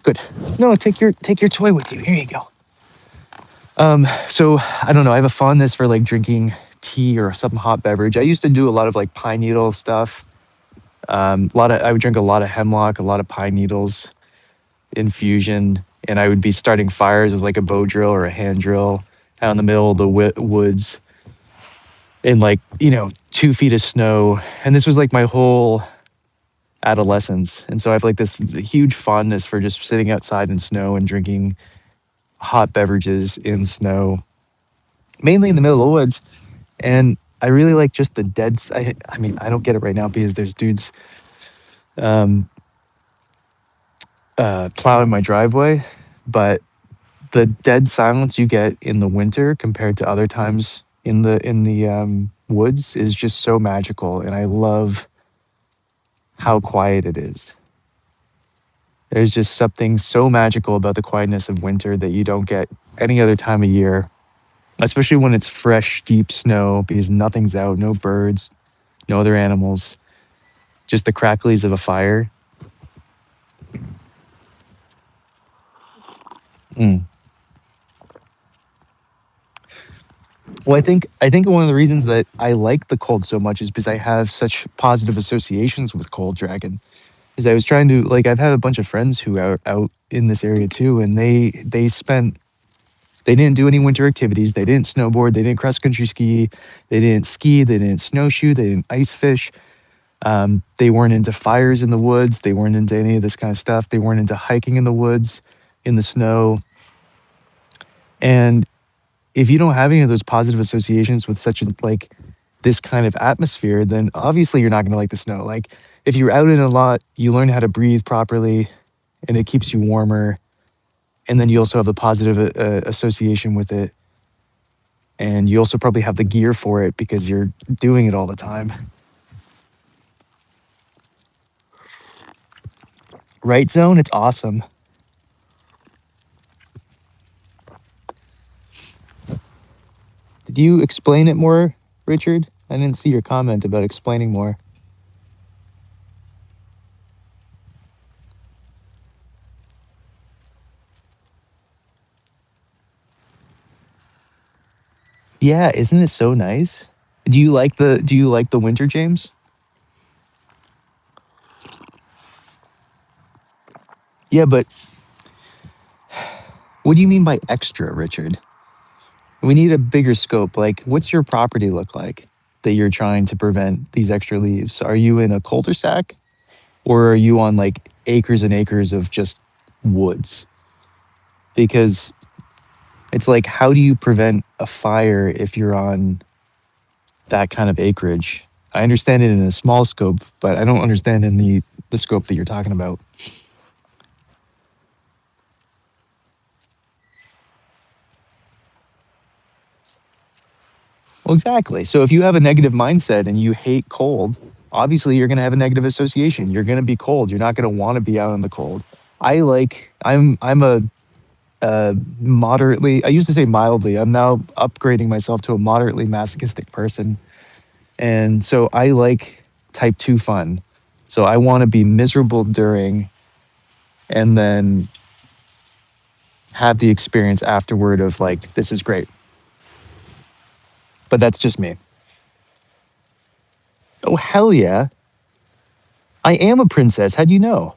Good. No, take your toy with you. Here you go. So I don't know. I have a fondness for like drinking tea or some hot beverage. I used to do a lot of like pine needle stuff. I would drink a lot of hemlock, a lot of pine needles infusion, and I would be starting fires with like a bow drill or a hand drill out in the middle of the woods in like 2 feet of snow. And this was like my whole adolescence, and so I have like this huge fondness for just sitting outside in snow and drinking hot beverages in snow, mainly in the middle of the woods. And I really like just the I mean, I don't get it right now because there's dudes um, plowing my driveway, but the dead silence you get in the winter compared to other times in the woods is just so magical, and I love how quiet it is. There's just something so magical about the quietness of winter that you don't get any other time of year, especially when it's fresh, deep snow because nothing's out, no birds, no other animals, just the cracklies of a fire. Mm. Well, I think one of the reasons that I like the cold so much is because I have such positive associations with Cold Dragon. Is I was trying to like I've had a bunch of friends who are out in this area too, and they didn't do any winter activities. They didn't snowboard. They didn't cross country ski. They didn't ski. They didn't snowshoe. They didn't ice fish. They weren't into fires in the woods. They weren't into any of this kind of stuff. They weren't into hiking in the woods, in the snow. And if you don't have any of those positive associations with such a like this kind of atmosphere, then obviously you're not going to like the snow. Like if you're out in a lot, you learn how to breathe properly, and it keeps you warmer. And then you also have the positive association with it, and you also probably have the gear for it because you're doing it all the time. Right zone, it's awesome. Did you explain it more, Richard? I didn't see your comment about explaining more. Yeah, isn't it so nice? Do you like the winter, James? Yeah, but what do you mean by extra, Richard? We need a bigger scope. Like, what's your property look like that you're trying to prevent these extra leaves? Are you in a cul-de-sac, or are you on like acres and acres of just woods? Because it's like, how do you prevent a fire if you're on that kind of acreage? I understand it in a small scope, but I don't understand in the scope that you're talking about. Well, exactly. So if you have a negative mindset and you hate cold, obviously you're going to have a negative association. You're going to be cold. You're not going to want to be out in the cold. I'm a moderately, I used to say mildly. I'm now upgrading myself to a moderately masochistic person. And so I like type 2 fun. So I want to be miserable during and then have the experience afterward of like, this is great. But that's just me. Oh, hell yeah. I am a princess. How do you know?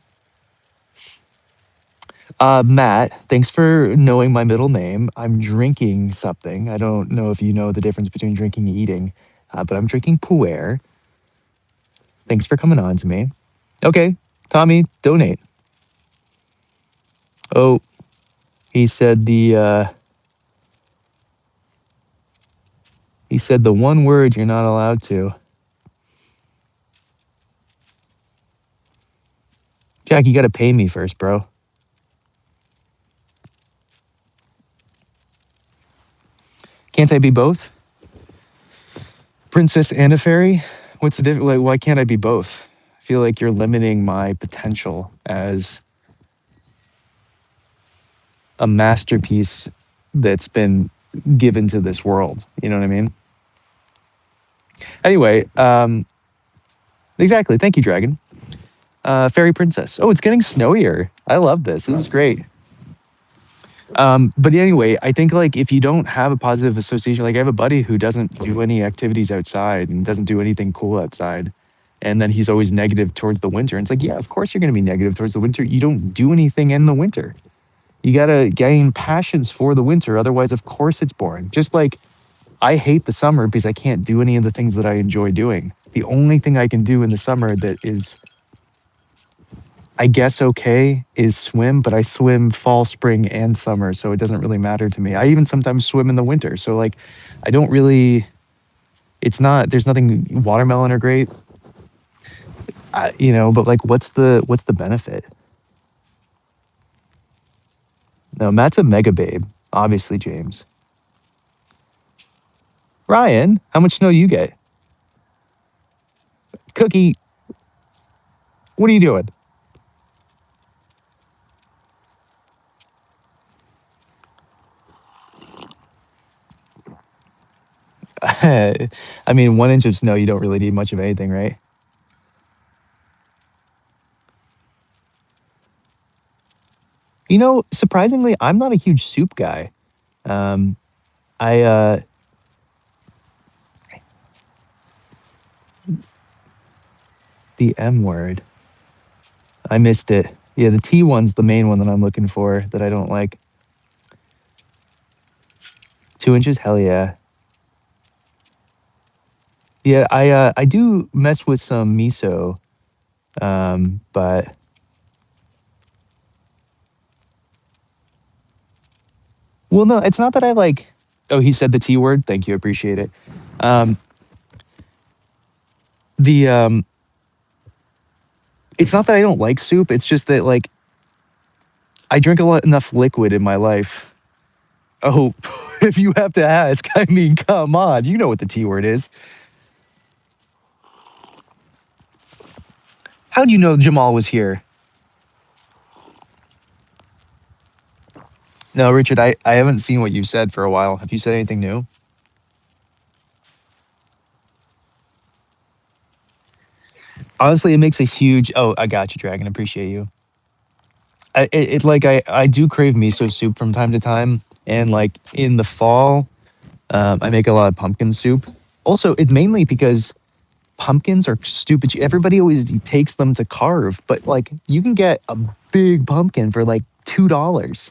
Matt, thanks for knowing my middle name. I'm drinking something. I don't know if you know the difference between drinking and eating, but I'm drinking puer. Thanks for coming on to me. Okay, Tommy, donate. Oh, he said the one word you're not allowed to. Jack, you got to pay me first, bro. Can't I be both? Princess and a fairy? What's the difference? Like, why can't I be both? I feel like you're limiting my potential as a masterpiece that's been given to this world. You know what I mean? Anyway, exactly. Thank you, Dragon. Fairy Princess. Oh, it's getting snowier. I love this. This is great. But anyway, I think like if you don't have a positive association, like I have a buddy who doesn't do any activities outside and doesn't do anything cool outside. And then he's always negative towards the winter. And it's like, yeah, of course you're going to be negative towards the winter. You don't do anything in the winter. You got to gain passions for the winter. Otherwise, of course, it's boring. Just like I hate the summer because I can't do any of the things that I enjoy doing. The only thing I can do in the summer that is, I guess, okay is swim, but I swim fall, spring, and summer. So it doesn't really matter to me. I even sometimes swim in the winter. So, like, I don't really, it's not, there's nothing, watermelon are great, but like, what's the benefit? No, Matt's a mega babe, obviously, James. Ryan, how much snow you get? Cookie, what are you doing? I mean, 1 inch of snow, you don't really need much of anything, right? Surprisingly, I'm not a huge soup guy. Um, I the M word. I missed it. Yeah, the T one's the main one that I'm looking for that I don't like. 2 inches, hell yeah. Yeah, I do mess with some miso, but well, no, it's not that I like. Oh, he said the T word. Thank you, appreciate it. Um, the it's not that I don't like soup. It's just that like I drink a lot enough liquid in my life. Oh, if you have to ask, I mean, come on, you know what the T word is. How do you know Jamal was here? No, Richard, I haven't seen what you've said for a while. Have you said anything new? Honestly, it makes a huge. Oh, I got you, Dragon. Appreciate you. I do crave miso soup from time to time, and like in the fall, I make a lot of pumpkin soup. Also, it's mainly because pumpkins are stupid. Everybody always takes them to carve, but like you can get a big pumpkin for like $2,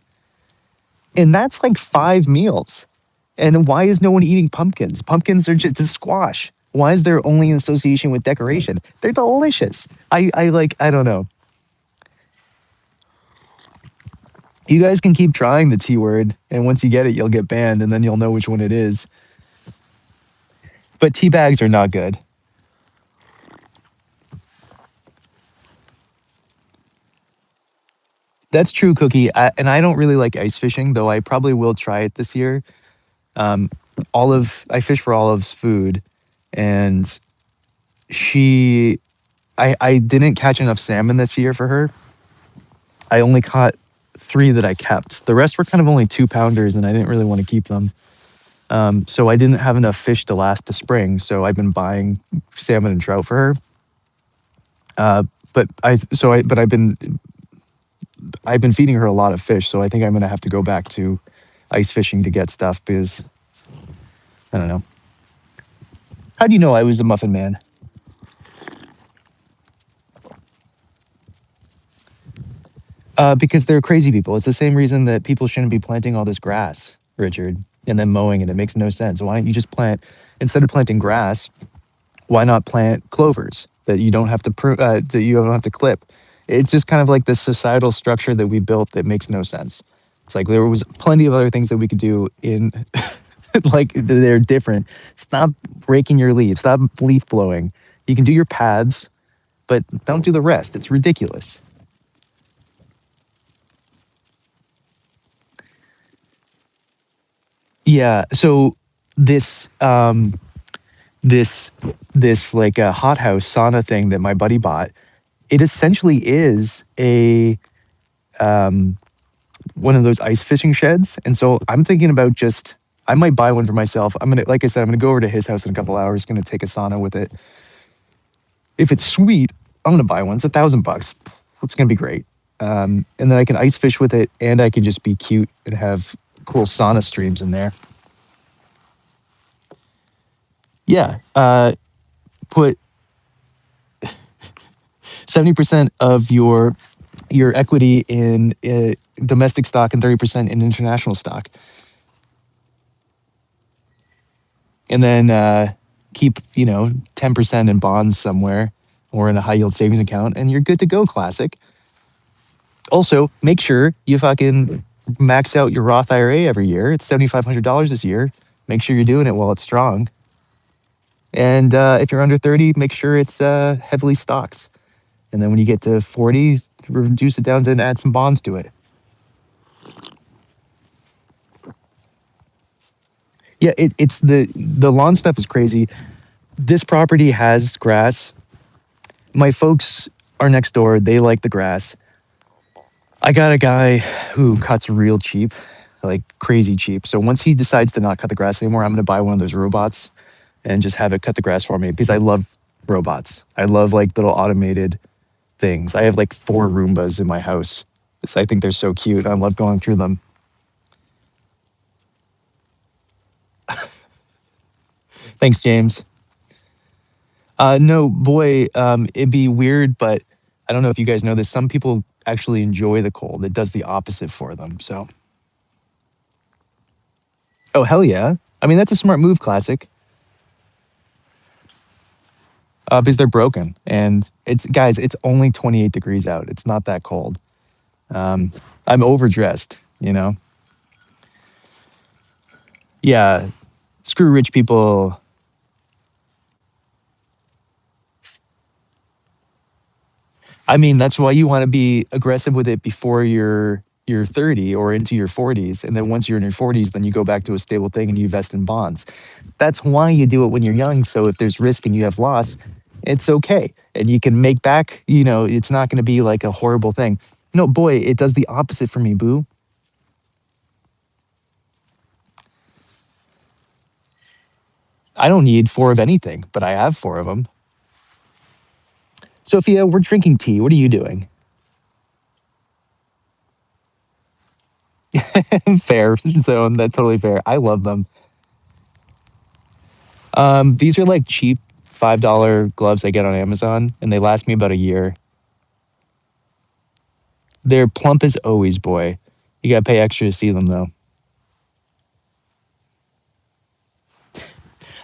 and that's like 5 meals. And why is no one eating pumpkins? Pumpkins are just a squash. Why is there only an association with decoration? They're delicious. I don't know. You guys can keep trying the T word, and once you get it, you'll get banned, and then you'll know which one it is. But tea bags are not good. That's true, Cookie. And I don't really like ice fishing, though I probably will try it this year. Um, I fish for Olive's food, and I didn't catch enough salmon this year for her. I only caught 3 that I kept. The rest were kind of only 2 pounders, and I didn't really want to keep them. So I didn't have enough fish to last to spring. So I've been buying salmon and trout for her. Uh, but I've been feeding her a lot of fish. So I think I'm gonna have to go back to ice fishing to get stuff because I don't know. How do you know I was a muffin man? Because they're crazy people. It's the same reason that people shouldn't be planting all this grass, Richard, and then mowing it. It makes no sense. Why don't you just plant instead of planting grass? Why not plant clovers that you don't have to that you don't have to clip? It's just kind of like this societal structure that we built that makes no sense. It's like there was plenty of other things that we could do in like they're different. Stop raking your leaves. Stop leaf blowing. You can do your paths, but don't do the rest. It's ridiculous. Yeah. So this this this like a hothouse sauna thing that my buddy bought. It essentially is a one of those ice fishing sheds, and so I'm thinking about just I might buy one for myself. I'm gonna, like I said, I'm gonna go over to his house in a couple hours. Gonna take a sauna with it. If it's sweet, I'm gonna buy one. It's $1,000. It's gonna be great. And then I can ice fish with it, and I can just be cute and have cool sauna streams in there. Yeah, put 70% of your equity in domestic stock and 30% in international stock, and then keep 10% in bonds somewhere or in a high yield savings account, and you're good to go. Classic. Also, make sure you fucking max out your Roth IRA every year. It's $7,500 this year. Make sure you're doing it while it's strong. And if you're under 30, make sure it's heavily stocks. And then when you get to 40, reduce it down to and add some bonds to it. Yeah, it's the lawn stuff is crazy. This property has grass. My folks are next door. They like the grass. I got a guy who cuts real cheap, like crazy cheap. So once he decides to not cut the grass anymore, I'm going to buy one of those robots and just have it cut the grass for me because I love robots. I love like little automated things. I have like 4 Roombas in my house. I think they're so cute. I love going through them. Thanks, James. No, boy, it'd be weird, but I don't know if you guys know this. Some people actually enjoy the cold. It does the opposite for them. So, oh hell yeah! I mean, that's a smart move, classic. Because they're broken, and it's guys. It's only 28 degrees out. It's not that cold. Um, I'm overdressed. Yeah, screw rich people. I mean, that's why you want to be aggressive with it before you're 30 or into your 40s, and then once you're in your 40s, then you go back to a stable thing and you invest in bonds. That's why you do it when you're young. So if there's risk and you have loss, it's okay, and you can make back. It's not going to be like a horrible thing. No, boy, it does the opposite for me, boo. I don't need 4 of anything, but I have 4 of them. Sophia, we're drinking tea. What are you doing? Fair. So that's totally fair. I love them. These are like cheap $5 gloves I get on Amazon, and they last me about a year. They're plump as always, boy. You gotta pay extra to see them though.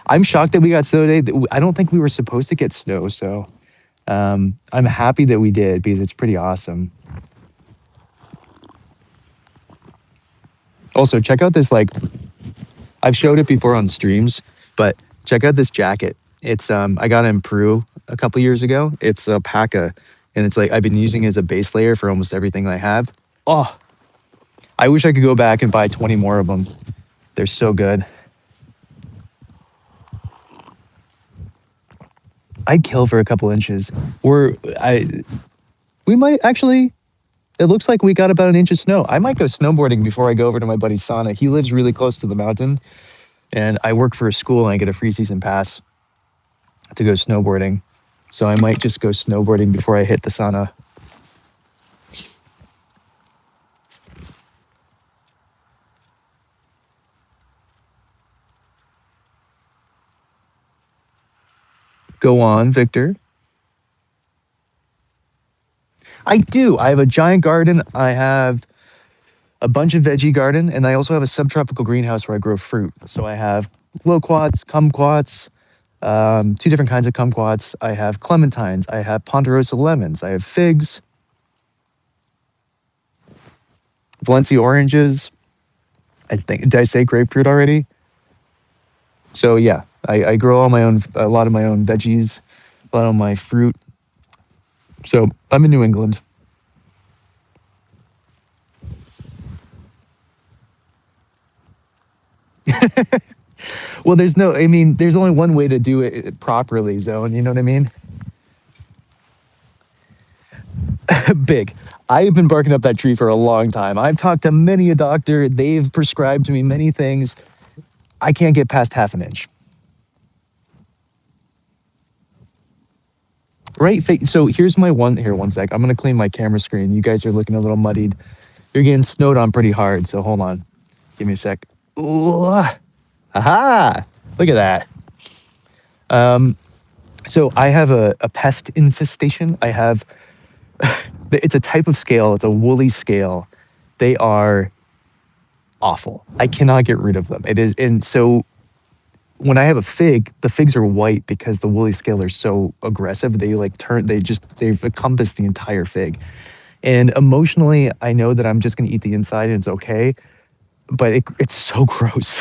I'm shocked that we got snow today. I don't think we were supposed to get snow, so I'm happy that we did because it's pretty awesome. Also, check out this I've showed it before on streams, but check out this jacket. It's I got it in Peru a couple years ago. It's a paca, and it's like I've been using it as a base layer for almost everything I have. Oh, I wish I could go back and buy 20 more of them. They're so good. I'd kill for a couple inches. We might actually. It looks like we got about an inch of snow. I might go snowboarding before I go over to my buddy Sauna. He lives really close to the mountain, and I work for a school and I get a free season pass to go snowboarding. So I might just go snowboarding before I hit the sauna. Go on, Victor. I do. I have a giant garden. I have a bunch of veggie garden, and I also have a subtropical greenhouse where I grow fruit. So I have loquats, kumquats, 2 different kinds of kumquats. I have clementines. I have ponderosa lemons. I have figs, Valencia oranges. I think, did I say grapefruit already? So yeah, I grow a lot of my own veggies, a lot of my fruit. So I'm in New England. Well, there's no. I mean, there's only one way to do it properly, Zone. You know what I mean? Big. I've been barking up that tree for a long time. I've talked to many a doctor. They've prescribed to me many things. I can't get past half an inch. Right. So here's my one. Here, one sec. I'm gonna clean my camera screen. You guys are looking a little muddied. You're getting snowed on pretty hard. So hold on. Give me a sec. Ooh, aha! Look at that. So I have a pest infestation. I have. It's a type of scale. It's a woolly scale. They are awful. I cannot get rid of them. It is, and so when I have a fig, the figs are white because the woolly scale are so aggressive. They like turn. They've encompassed the entire fig. And emotionally, I know that I'm just gonna eat the inside and it's okay. But it's so gross.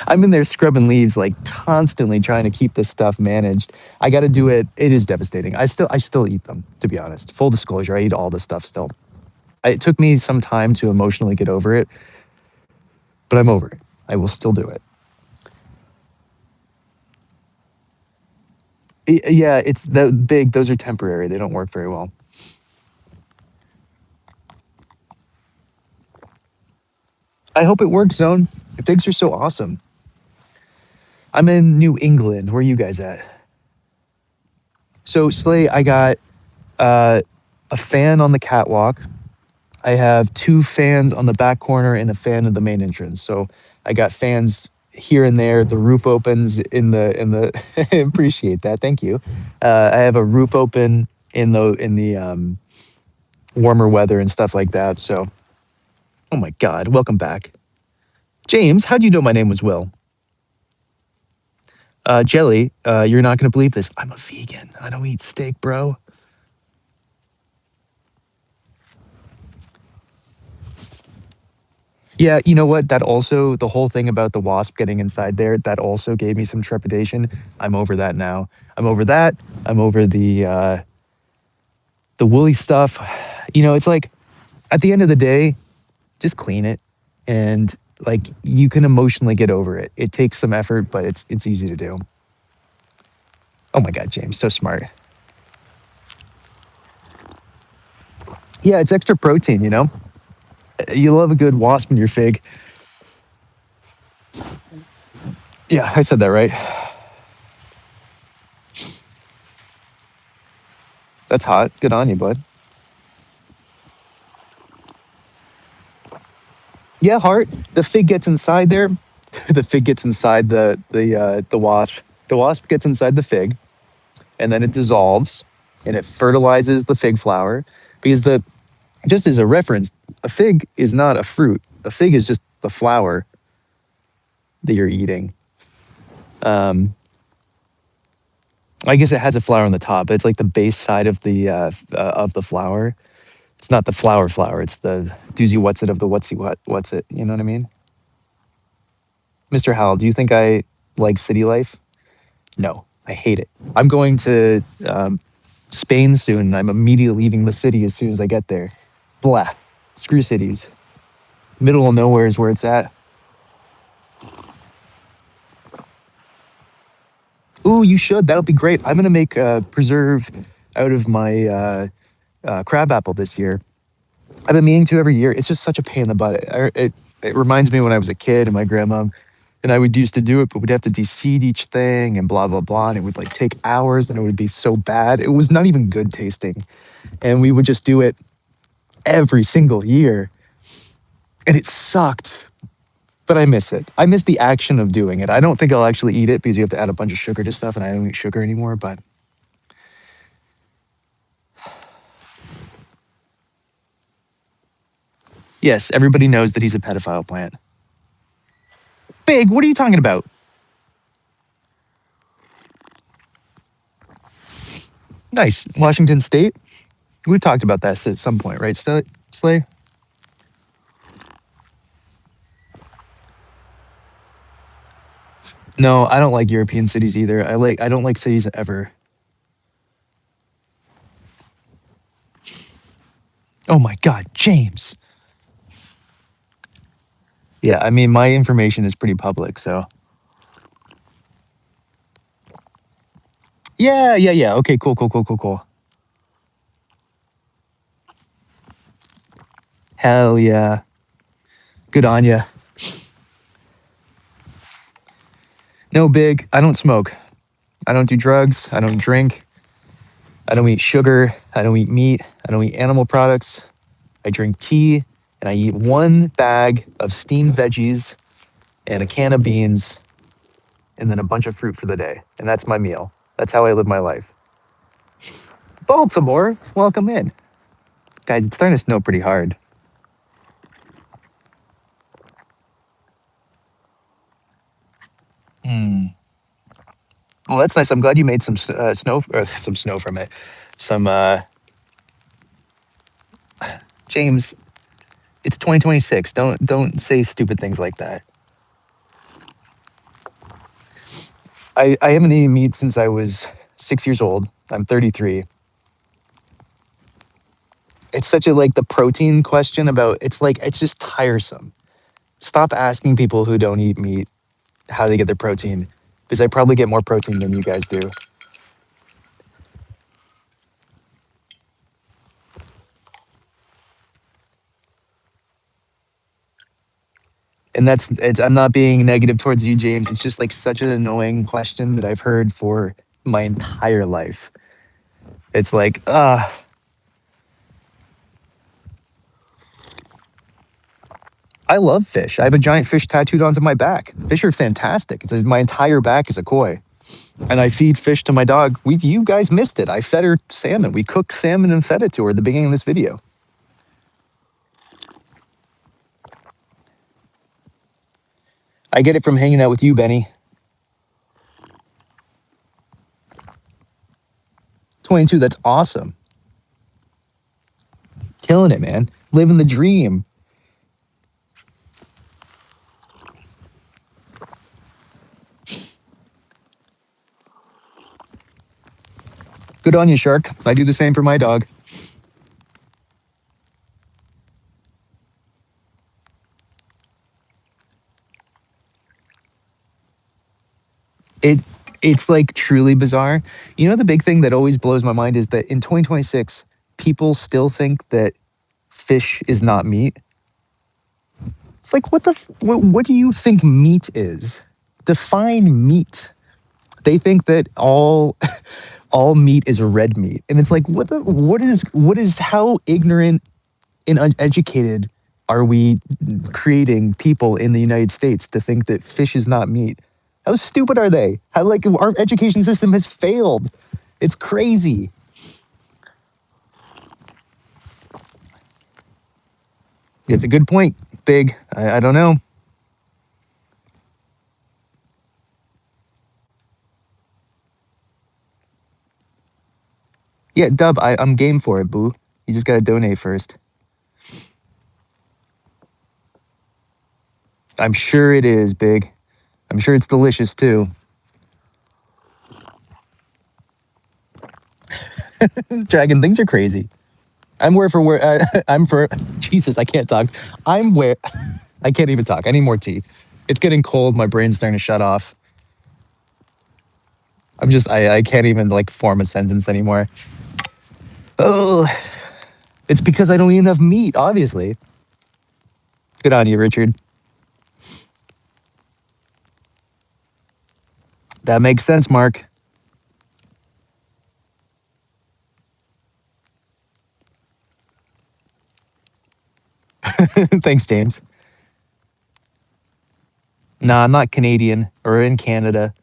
I'm in there scrubbing leaves like constantly trying to keep this stuff managed. I got to do it. It is devastating. I still eat them, to be honest. Full disclosure, I eat all this stuff still. It took me some time to emotionally get over it, but I'm over it. I will still do it. Yeah, it's the big. Those are temporary. They don't work very well. I hope it works, Zone. Figs are so awesome. I'm in New England. Where are you guys at? So Slay, I got uh, a fan on the catwalk. I have two fans on the back corner and a fan in the main entrance. So I got fans here and there. The roof opens in the. Appreciate that. Thank you. I have a roof open in the warmer weather and stuff like that. So, oh my God, welcome back, James. How do you know my name was Will? Jelly, you're not gonna believe this. I'm a vegan. I don't eat steak, bro. Yeah, you know what? That also the whole thing about the wasp getting inside there, that also gave me some trepidation. I'm over that now. I'm over that. I'm over the woolly stuff. You know, it's like at the end of the day, just clean it and like you can emotionally get over it. It takes some effort, but it's easy to do. Oh my God, James, so smart. Yeah, it's extra protein, you know? You love a good wasp in your fig. Yeah, I said that right. That's hot. Good on you, bud. Yeah, heart. The fig gets inside there. The fig gets inside the wasp. The wasp gets inside the fig, and then it dissolves, and it fertilizes the fig flower. Because the just as a reference, a fig is not a fruit. A fig is just the flower that you're eating. Um, I guess it has a flower on the top. It's like the base side of the flower. It's not the flower. It's the doozy what's it of the what's it. You know what I mean? Mr. Howell, do you think I like city life? No, I hate it. I'm going to Spain soon, and I'm immediately leaving the city as soon as I get there. Blah. Screw cities. Middle of nowhere is where it's at. Ooh, you should. That'll be great. I'm gonna make a preserve out of my crab apple this year. I've been meaning to every year. It's just such a pain in the butt. It reminds me when I was a kid and my grandma and I would used to do it, but we'd have to de-seed each thing and blah blah blah, and it would like take hours, and it would be so bad. It was not even good tasting, and we would just do it every single year, and it sucked. But I miss it. I miss the action of doing it. I don't think I'll actually eat it because you have to add a bunch of sugar to stuff, and I don't eat sugar anymore. But yes, everybody knows that he's a pedophile plant. Big, what are you talking about? Nice. Washington State? We've talked about that at some point, right, Slay? No, I don't like European cities either. I don't like cities ever. Oh my God, James. Yeah, I mean my information is pretty public, so Yeah, yeah, yeah. Okay, cool, cool, cool, cool, cool. Hell yeah. Good on ya. No, big. I don't smoke. I don't do drugs. I don't drink. I don't eat sugar. I don't eat meat. I don't eat animal products. I drink tea and I eat one bag of steamed veggies and a can of beans and then a bunch of fruit for the day. And that's my meal. That's how I live my life. Baltimore, welcome in. Guys, it's starting to snow pretty hard. Hmm. Well, that's nice. I'm glad you made some snow, some snow from it. Some James. It's 2026. Don't say stupid things like that. I haven't eaten meat since I was 6 years old. I'm 33. It's such a like the protein question about. It's like it's just tiresome. Stop asking people who don't eat meat how they get their protein, because I probably get more protein than you guys do. And that's it's I'm not being negative towards you, James. It's just like such an annoying question that I've heard for my entire life. It's like, I love fish. I have a giant fish tattooed onto my back. Fish are fantastic. My entire back is a koi. And I feed fish to my dog. You guys missed it. I fed her salmon. We cooked salmon and fed it to her at the beginning of this video. I get it from hanging out with you, Benny. 22, that's awesome. Killing it, man. Living the dream. Good on you, Shark. I do the same for my dog. It it's like truly bizarre. You know, the big thing that always blows my mind is that in 2026, people still think that fish is not meat. It's like what do you think meat is? Define meat. They think that all meat is red meat, and it's like what is how ignorant and uneducated are we creating people in the United States to think that fish is not meat? How stupid are they? How like our education system has failed. It's crazy. It's a good point, Big. I don't know. Yeah, Dub, I'm game for it, boo. You just gotta donate first. I'm sure it is, Big. I'm sure it's delicious too. Dragon, things are crazy. I'm where for where I'm for. Jesus, I can't talk. I'm where I can't even talk. I need more tea. It's getting cold. My brain's starting to shut off. I can't even like form a sentence anymore. Oh, it's because I don't eat enough meat. Obviously. Good on you, Richard. That makes sense, Mark. Thanks, James. Nah, I'm not Canadian or in Canada.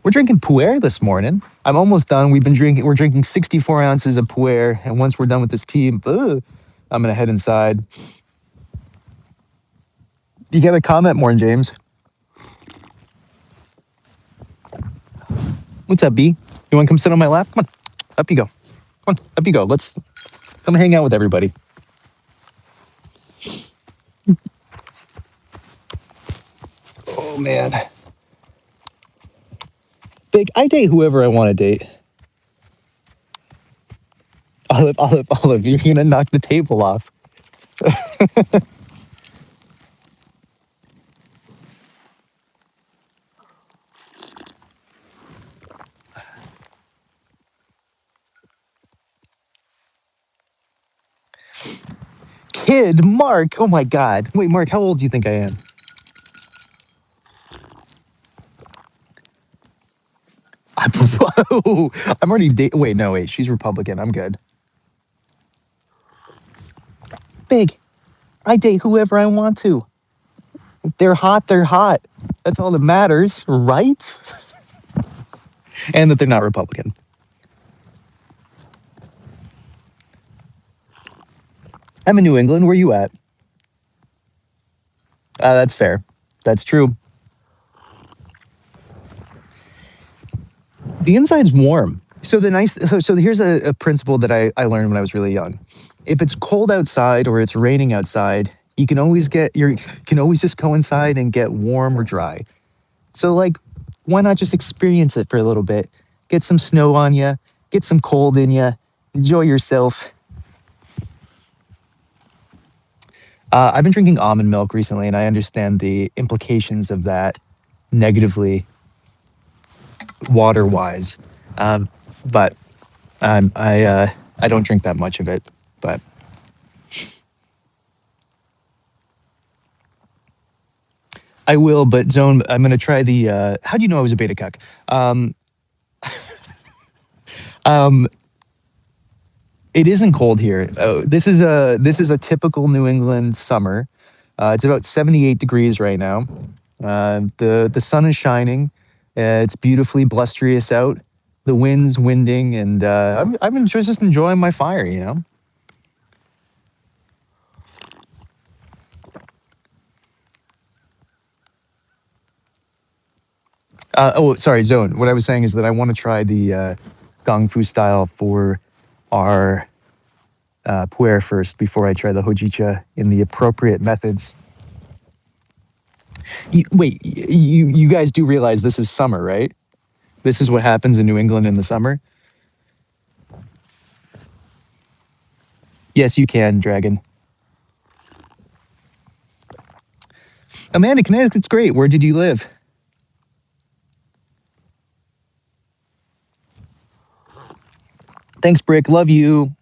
We're drinking puer this morning. I'm almost done. We're drinking 64 ounces of puer, and once we're done with this tea, I'm gonna head inside. You got a comment, more, James? What's up, B? You want to come sit on my lap? Come on, up you go. Come on, up you go. Let's come hang out with everybody. Oh man, Big. I date whoever I want to date. Olive, Olive, Olive. You're gonna knock the table off. kid, Mark. Oh my God. Wait, Mark, how old do you think I am? I'm already wait, no, wait. She's Republican. I'm good. Big. I date whoever I want to. If they're hot, they're hot. That's all that matters, right? And that they're not Republican. I'm in New England. Where you at? That's fair. That's true. The inside's warm. So the nice so here's a principle that I learned when I was really young. If it's cold outside or it's raining outside, you can always just go inside and get warm or dry. So like why not just experience it for a little bit? Get some snow on you, get some cold in you, enjoy yourself. I've been drinking almond milk recently, and I understand the implications of that negatively, water wise. But I don't drink that much of it. But I will. But Zone, I'm gonna try the. How do you know I was a beta cuck? Um, it isn't cold here. This is a typical New England summer. It's about 78 degrees right now. The sun is shining. It's beautifully blusterous out. The wind's winding, and I'm just enjoying my fire. You know. Oh, sorry, Zone. What I was saying is that I want to try the Kung Fu style for our puer first before I try the hojicha in the appropriate methods. Wait, you guys do realize this is summer, right? This is what happens in New England in the summer. Yes, you can, Dragon. Amanda, Connecticut's great. Where did you live? Thanks, Brick. Love you.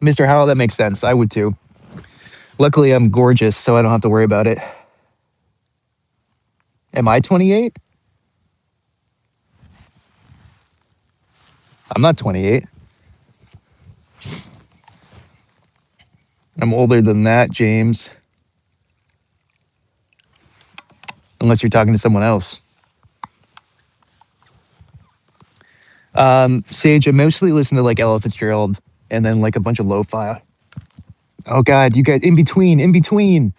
Mr. Howell, that makes sense. I would too. Luckily, I'm gorgeous, so I don't have to worry about it. Am I 28? I'm not 28. I'm older than that, James. Unless you're talking to someone else. Sage, I mostly listen to like Ella Fitzgerald and then like a bunch of lo-fi. Oh God, you guys, in between, in between.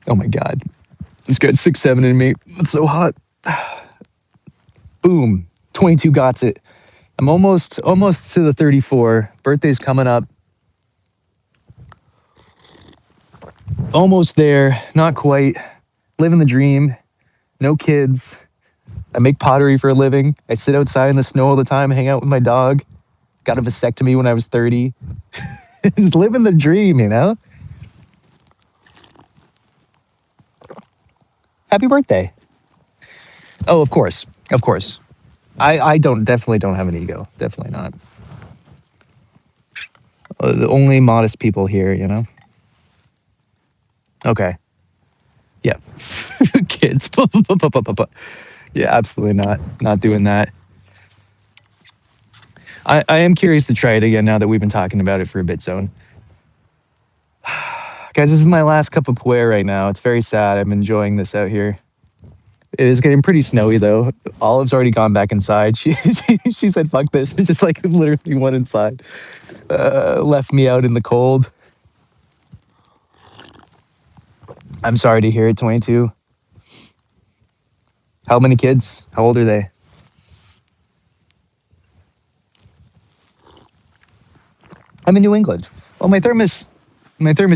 Oh my God. This guy's 6'7" in me. It's so hot. Boom. 22 got it. I'm almost to the 34. Birthday's coming up. Almost there. Not quite. Living the dream. No kids. I make pottery for a living. I sit outside in the snow all the time, hang out with my dog. Got a vasectomy when I was 30. Living the dream, you know? Happy birthday. Oh, of course. Of course. I definitely don't have an ego. Definitely not. The only modest people here, you know? Okay. Yeah. Kids. Yeah, absolutely not. Not doing that. I am curious to try it again now that we've been talking about it for a bit, Zone. Guys, this is my last cup of puer right now. It's very sad. I'm enjoying this out here. It is getting pretty snowy though. Olive's already gone back inside. She said, "Fuck this," and just like literally went inside. Left me out in the cold. I'm sorry to hear it. 22. How many kids? How old are they? I'm in New England. Well, my thermos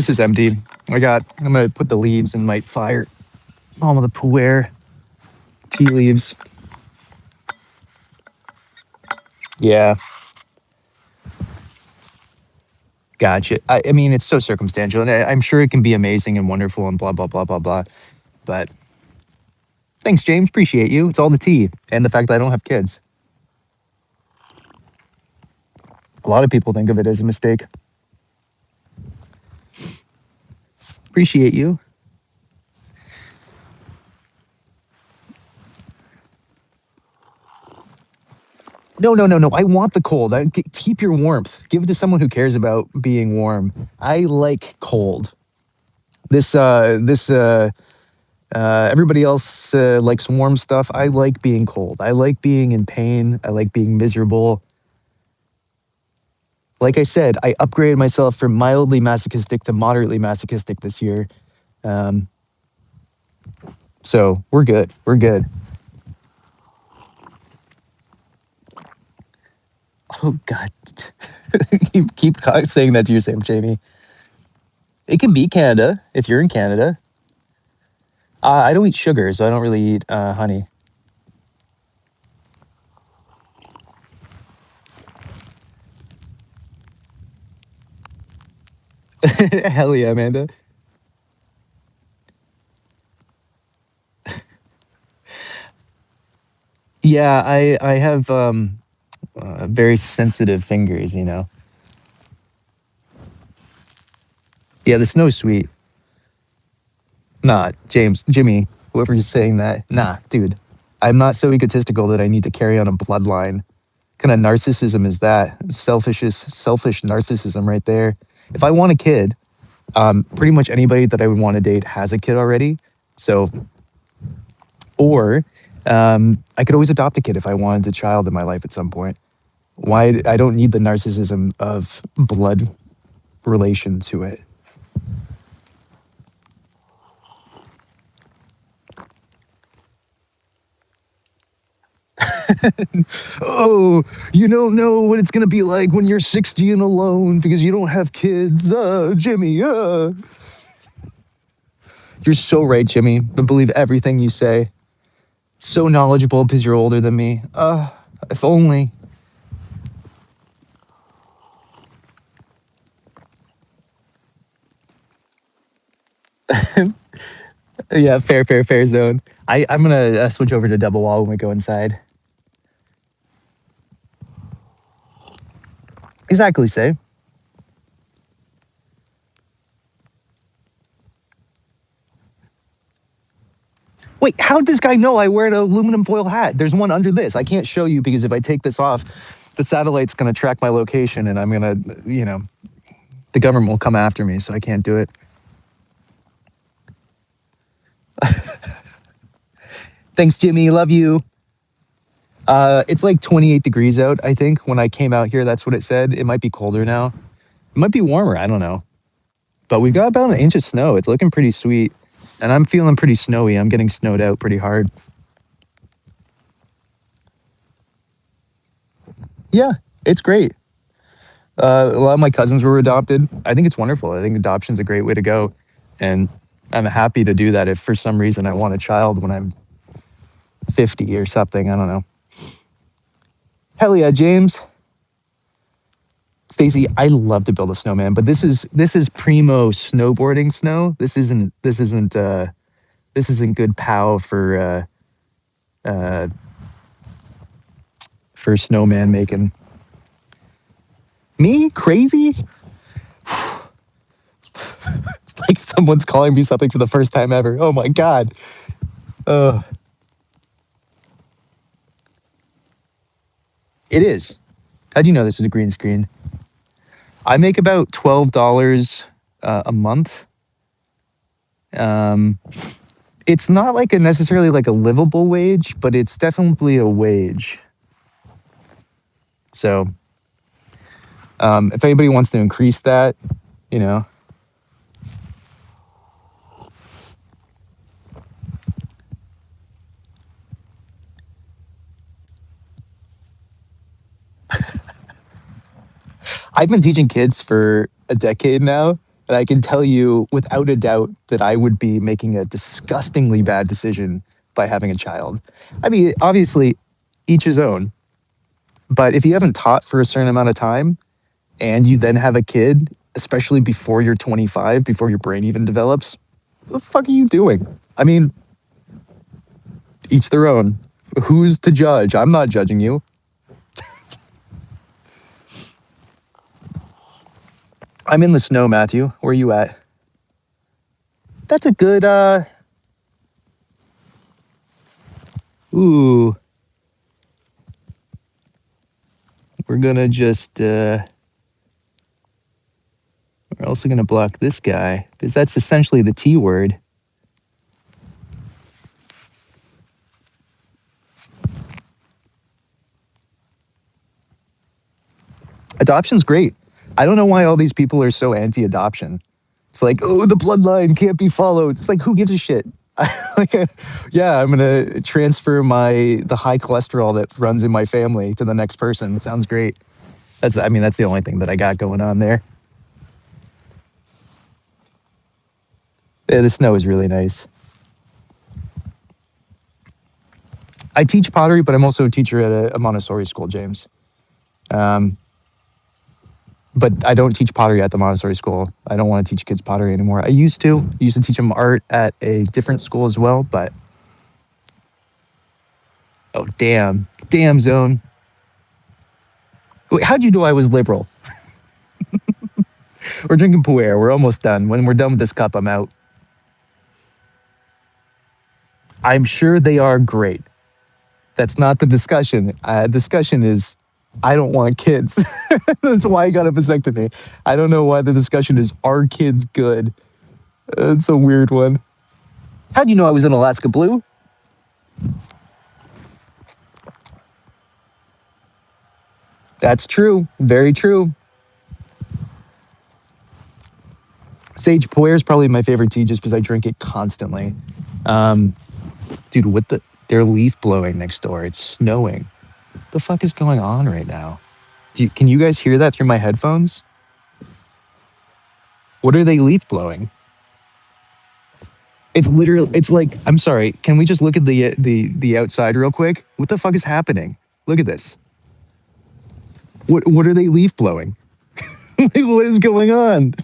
is empty. I'm gonna put the leaves in my fire. All of the puer tea leaves. Yeah, gotcha. I mean, it's so circumstantial, and I'm sure it can be amazing and wonderful and blah blah blah blah blah. But thanks, James. Appreciate you. It's all the tea and the fact that I don't have kids. A lot of people think of it as a mistake. Appreciate you. No, no, no, no. I want the cold. Keep your warmth. Give it to someone who cares about being warm. I like cold. Everybody else likes warm stuff. I like being cold. I like being in pain. I like being miserable. Like I said, I upgraded myself from mildly masochistic to moderately masochistic this year. Um, so we're good. We're good. Oh God, keep saying that to your Sam Jamie. It can be Canada if you're in Canada. I don't eat sugar, so I don't really eat honey. Hell yeah, Amanda. Yeah, I have very sensitive fingers. Yeah, the snow's sweet. Nah, Jimmy, whoever's saying that. Nah, dude, I'm not so egotistical that I need to carry on a bloodline. Kind of narcissism is that? Selfish narcissism right there. If I want a kid, pretty much anybody that I would want to date has a kid already. So, or I could always adopt a kid if I wanted a child in my life at some point. Why? I don't need the narcissism of blood relation to it. Oh, you don't know what it's gonna be like when you're 60 and alone because you don't have kids. Jimmy, you're so right, Jimmy. I believe everything you say. So knowledgeable because you're older than me. If only. Yeah, fair zone. I'm gonna switch over to double wall when we go inside. Exactly, say. Wait, how did this guy know I wear an aluminum foil hat? There's one under this. I can't show you because if I take this off, the satellite's gonna track my location and I'm gonna, the government will come after me, so I can't do it. Thanks, Jimmy. Love you. It's like 28 degrees out, I think. When I came out here, that's what it said. It might be colder now. It might be warmer. I don't know. But we've got about an inch of snow. It's looking pretty sweet. And I'm feeling pretty snowy. I'm getting snowed out pretty hard. Yeah, it's great. A lot of my cousins were adopted. I think it's wonderful. I think adoption's a great way to go. And I'm happy to do that if for some reason I want a child when I'm 50 or something. I don't know. Hell yeah, James. Stacy, I love to build a snowman, but this is primo snowboarding snow. This isn't good pow for snowman making. Me crazy? It's like someone's calling me something for the first time ever. Oh my god. Uh, it is. How do you know this is a green screen? I make about $12 a month. Um, it's not like a necessarily like a livable wage, but it's definitely a wage. So, if anybody wants to increase that, you know, I've been teaching kids for a decade now, and I can tell you without a doubt that I would be making a disgustingly bad decision by having a child. I mean, obviously, each his own. But if you haven't taught for a certain amount of time and you then have a kid, especially before you're 25, before your brain even develops, what the fuck are you doing? I mean, each their own. Who's to judge? I'm not judging you. I'm in the snow, Matthew. Where are you at? That's a good ooh. We're gonna just we're also gonna block this guy because that's essentially the T word. Adoption's great. I don't know why all these people are so anti-adoption. It's like, oh, the bloodline can't be followed. It's like, who gives a shit? like, yeah, I'm gonna transfer the high cholesterol that runs in my family to the next person. Sounds great. I mean, that's the only thing that I got going on there. Yeah, the snow is really nice. I teach pottery, but I'm also a teacher at a Montessori school, James. Um, but I don't teach pottery at the Montessori school. I don't want to teach kids pottery anymore. I used to. I used to teach them art at a different school as well, but oh damn zone. Wait, how'd you know I was liberal? We're drinking puer. We're almost done. When we're done with this cup, I'm out. I'm sure they are great. That's not the discussion. Discussion is, I don't want kids. That's why I got a vasectomy. I don't know why the discussion is, are kids good? It's a weird one. How'd you know I was in Alaska Blue? That's true. Very true. Sage puer is probably my favorite tea just because I drink it constantly. Dude, they're leaf blowing next door. It's snowing. What the fuck is going on right now? Can you guys hear that through my headphones? What are they leaf blowing? It's literally. It's like. I'm sorry. Can we just look at the outside real quick? What the fuck is happening? Look at this. What are they leaf blowing? Like, what is going on?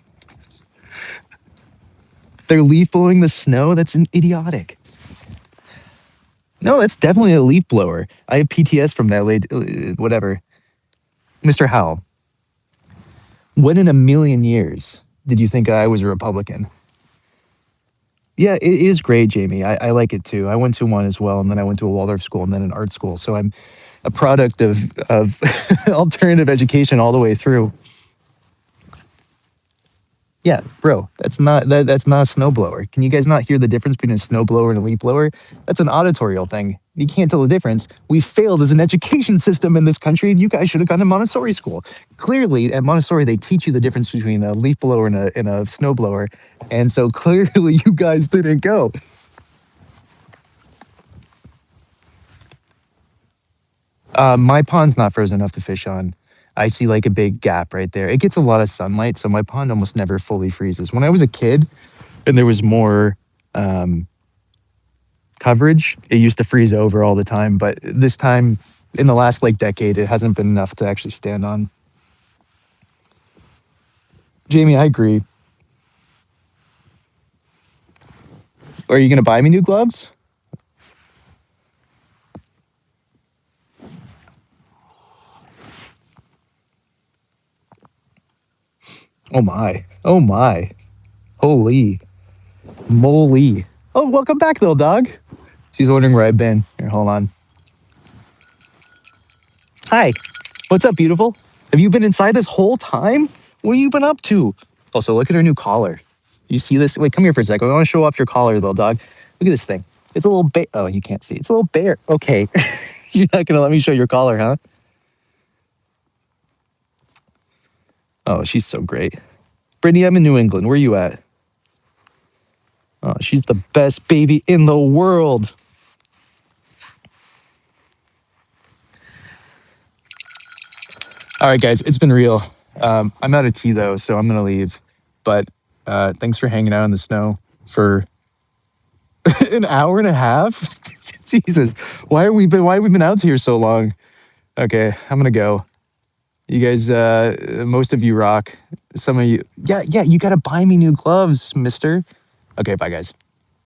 They're leaf blowing the snow. That's idiotic. No, that's definitely a leaf blower. I have PTS from that. Whatever. Mr. Howell, when in a million years did you think I was a Republican? Yeah, it is great, Jamie. I like it too. I went to one as well, and then I went to a Waldorf school and then an art school. So I'm a product of alternative education all the way through. Yeah, bro, that's not a snowblower. Can you guys not hear the difference between a snowblower and a leaf blower? That's an auditorial thing. You can't tell the difference. We failed as an education system in this country, and you guys should have gone to Montessori school. Clearly, at Montessori, they teach you the difference between a leaf blower and a snowblower, and so clearly, you guys didn't go. My pond's not frozen enough to fish on. I see like a big gap right there. It gets a lot of sunlight, so my pond almost never fully freezes. When I was a kid, and there was more coverage, it used to freeze over all the time. But this time, in the last like decade, it hasn't been enough to actually stand on. Jamie, I agree. Are you gonna buy me new gloves? Oh my! Oh my! Holy moly! Oh, welcome back, little dog. She's wondering where I've been. Here, hold on. Hi. What's up, beautiful? Have you been inside this whole time? What have you been up to? Also, look at her new collar. You see this? Wait, come here for a second. I want to show off your collar, little dog. Look at this thing. It's a little bear. Oh, you can't see. It's a little bear. Okay. You're not going to let me show your collar, huh? Oh, she's so great. Brittany, I'm in New England. Where are you at? Oh, she's the best baby in the world. All right, guys, it's been real. I'm out of tea, though, so I'm going to leave. But thanks for hanging out in the snow for an hour and a half. Jesus, why have we been out here so long? Okay, I'm gonna go. You guys, most of you rock. Some of you, yeah, you gotta buy me new gloves, mister. Okay, bye, guys.